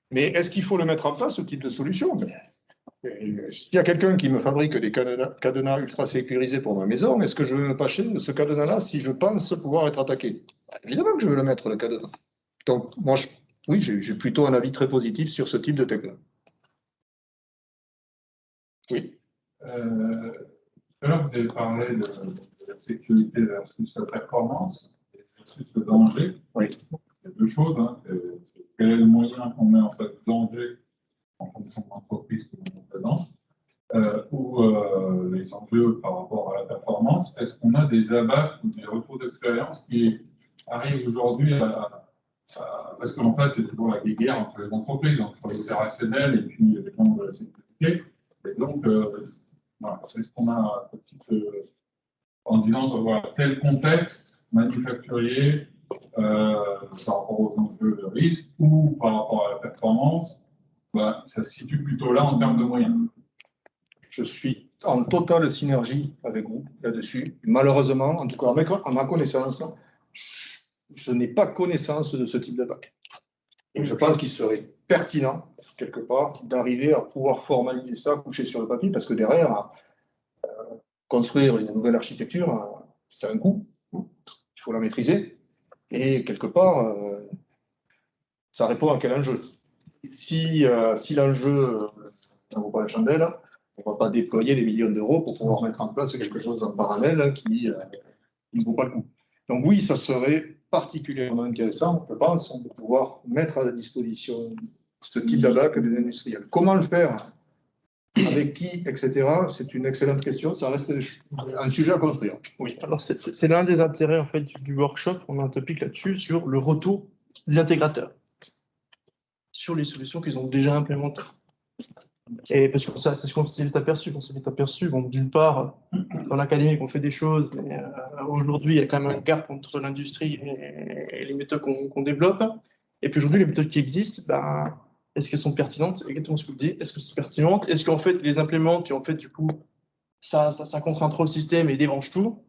Mais est-ce qu'il faut le mettre en place, ce type de solution? S'il y a quelqu'un qui me fabrique des cadenas ultra sécurisés pour ma maison, est-ce que je veux me passer de ce cadenas-là si je pense pouvoir être attaqué? Évidemment que je veux le mettre, le cadenas. Donc, moi, oui, j'ai plutôt un avis très positif sur ce type de techno. Oui. Tout à l'heure, vous avez parlé de la sécurité versus la performance versus le danger. Oui. Il y a deux choses. Hein. Quel est le moyen qu'on met en fait de danger en fonction de l'entreprise que l'on est dedans ou les enjeux par rapport à la performance? Est-ce qu'on a des abats ou des retours d'expérience qui arrivent aujourd'hui parce qu'en fait, il y a toujours la guerre entre les entreprises, entre l'opérationnel et puis les membres de la sécurité. Et donc, voilà, c'est ce qu'on a en disant voilà, tel contexte manufacturier par rapport aux enjeux de risque ou par rapport à la performance, bah, ça se situe plutôt là en termes de moyens. Je suis en totale synergie avec vous là-dessus. Malheureusement, en tout cas à ma connaissance, je n'ai pas connaissance de ce type d'attaque. Et je pense qu'il serait pertinent, quelque part, d'arriver à pouvoir formaliser ça, coucher sur le papier, parce que derrière, construire une nouvelle architecture, c'est un coût. Il faut la maîtriser. Et quelque part, ça répond à quel enjeu? Si l'enjeu ne vaut pas la chandelle, on ne va pas déployer des millions d'euros pour pouvoir mettre en place quelque chose en parallèle qui ne vaut pas le coup. Donc oui, ça serait particulièrement intéressant, je pense, de pouvoir mettre à la disposition ce type d'attaque des industriels. Comment le faire? Avec qui, etc. C'est une excellente question. Ça reste un sujet à construire. Oui. Alors, c'est l'un des intérêts en fait, du workshop. On a un topic là-dessus sur le retour des intégrateurs sur les solutions qu'ils ont déjà implémentées. Et parce que ça, c'est ce qu'on s'est vite aperçu. On s'est vite aperçu, bon, d'une part, dans l'académie, on fait des choses, mais aujourd'hui, il y a quand même un gap entre l'industrie et les méthodes qu'on développe. Et puis aujourd'hui, les méthodes qui existent, ben, est-ce qu'elles sont pertinentes? Exactement ce que vous dites. Est-ce que c'est pertinente? Est-ce qu'en fait, les implémentes, et en fait, du coup, ça contraint trop le système et débranche tout?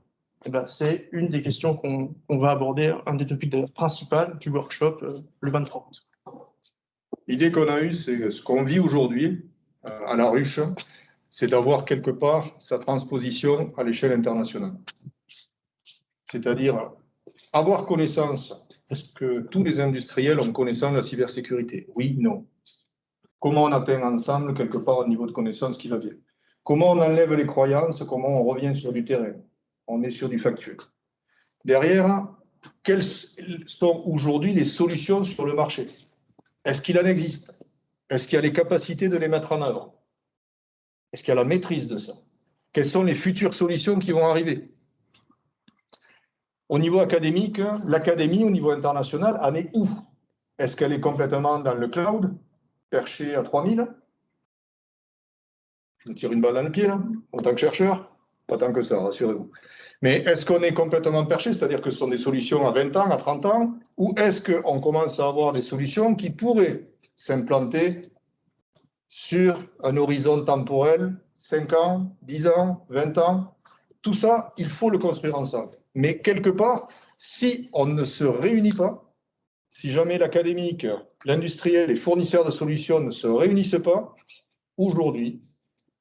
Et ben, c'est une des questions qu'on va aborder, un des topics principaux du workshop, le 23 août. L'idée qu'on a eue, c'est ce qu'on vit aujourd'hui à la ruche, c'est d'avoir quelque part sa transposition à l'échelle internationale. C'est-à-dire avoir connaissance. Est-ce que tous les industriels ont connaissance de la cybersécurité? Oui, non. Comment on atteint ensemble quelque part au niveau de connaissance qui va bien? Comment on enlève les croyances? Comment on revient sur du terrain? On est sur du factuel. Derrière, quelles sont aujourd'hui les solutions sur le marché? Est-ce qu'il en existe? Est-ce qu'il y a les capacités de les mettre en œuvre? Est-ce qu'il y a la maîtrise de ça? Quelles sont les futures solutions qui vont arriver? Au niveau académique, l'académie au niveau international en est où? Est-ce qu'elle est complètement dans le cloud, perchée à 3000? Je me tire une balle dans le pied, là, en tant que chercheur. Pas tant que ça, rassurez-vous. Mais est-ce qu'on est complètement perché, c'est-à-dire que ce sont des solutions à 20 ans, à 30 ans, ou est-ce qu'on commence à avoir des solutions qui pourraient s'implanter sur un horizon temporel, 5 ans, 10 ans, 20 ans? Tout ça, il faut le construire ensemble. Mais quelque part, si on ne se réunit pas, si jamais l'académique, l'industriel, les fournisseurs de solutions ne se réunissent pas, aujourd'hui,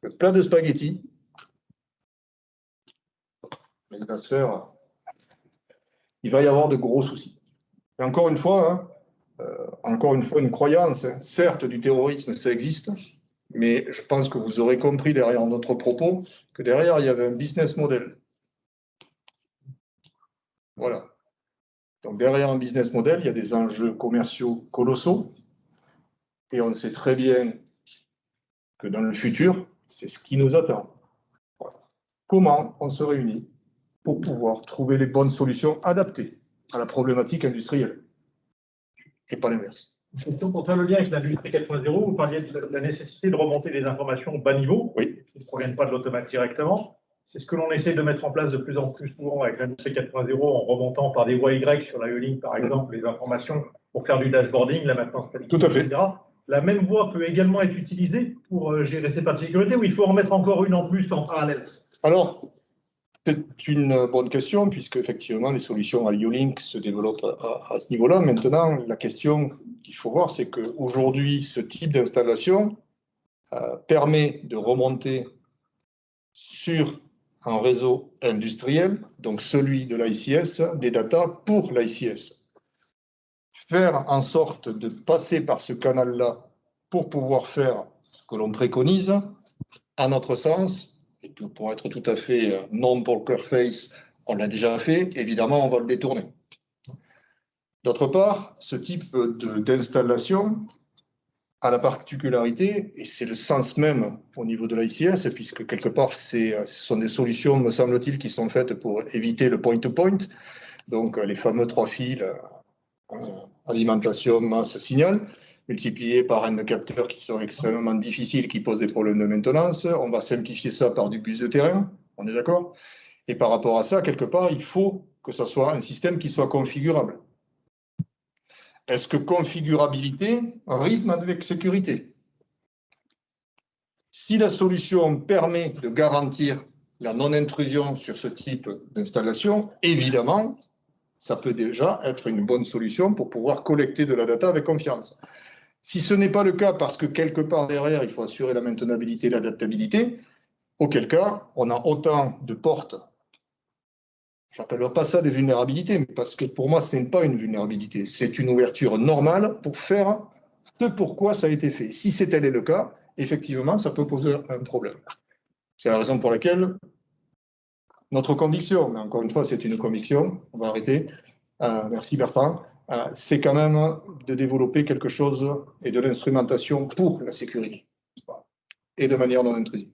le plat de spaghettis, il va se faire, il va y avoir de gros soucis. Et encore une fois, une croyance, certes, du terrorisme, ça existe, mais je pense que vous aurez compris derrière notre propos que derrière, il y avait un business model. Voilà. Donc derrière un business model, il y a des enjeux commerciaux colossaux, et on sait très bien que dans le futur, c'est ce qui nous attend. Voilà. Comment on se réunit pour pouvoir trouver les bonnes solutions adaptées à la problématique industrielle, et pas l'inverse. Pour faire le lien avec l'industrie 4.0, vous parliez de la nécessité de remonter des informations au bas niveau, oui, qui ne proviennent pas de l'automate directement. C'est ce que l'on essaie de mettre en place de plus en plus souvent avec l'industrie 4.0, en remontant par des voies Y sur la E-Link, par exemple, les informations pour faire du dashboarding, la maintenance prédictive, tout à fait, etc. La même voie peut également être utilisée pour gérer ces parties de sécurité, ou il faut en mettre encore une en plus en parallèle? Alors, c'est une bonne question, puisque effectivement les solutions à IO-Link se développent à ce niveau-là. Maintenant, la question qu'il faut voir, c'est qu'aujourd'hui, ce type d'installation permet de remonter sur un réseau industriel, donc celui de l'ICS, des data pour l'ICS. Faire en sorte de passer par ce canal-là pour pouvoir faire ce que l'on préconise, à notre sens, et pour être tout à fait non poker face, on l'a déjà fait, évidemment, on va le détourner. D'autre part, ce type d'installation a la particularité, et c'est le sens même au niveau de l'ICS, puisque quelque part, ce sont des solutions, me semble-t-il, qui sont faites pour éviter le point-to-point, donc les fameux 3 fils, alimentation, masse, signal, multipliés par un capteur qui sont extrêmement difficiles, qui posent des problèmes de maintenance. On va simplifier ça par du bus de terrain, on est d'accord? Et par rapport à ça, quelque part, il faut que ce soit un système qui soit configurable. Est-ce que configurabilité rythme avec sécurité? Si la solution permet de garantir la non-intrusion sur ce type d'installation, évidemment, ça peut déjà être une bonne solution pour pouvoir collecter de la data avec confiance. Si ce n'est pas le cas, parce que quelque part derrière, il faut assurer la maintenabilité et l'adaptabilité, auquel cas, on a autant de portes. Je n'appelle pas ça des vulnérabilités, parce que pour moi, ce n'est pas une vulnérabilité. C'est une ouverture normale pour faire ce pourquoi ça a été fait. Si c'est tel est le cas, effectivement, ça peut poser un problème. C'est la raison pour laquelle notre conviction, mais encore une fois, c'est une conviction, on va arrêter, merci Bertrand, c'est quand même de développer quelque chose et de l'instrumentation pour la sécurité, et de manière non intrusive.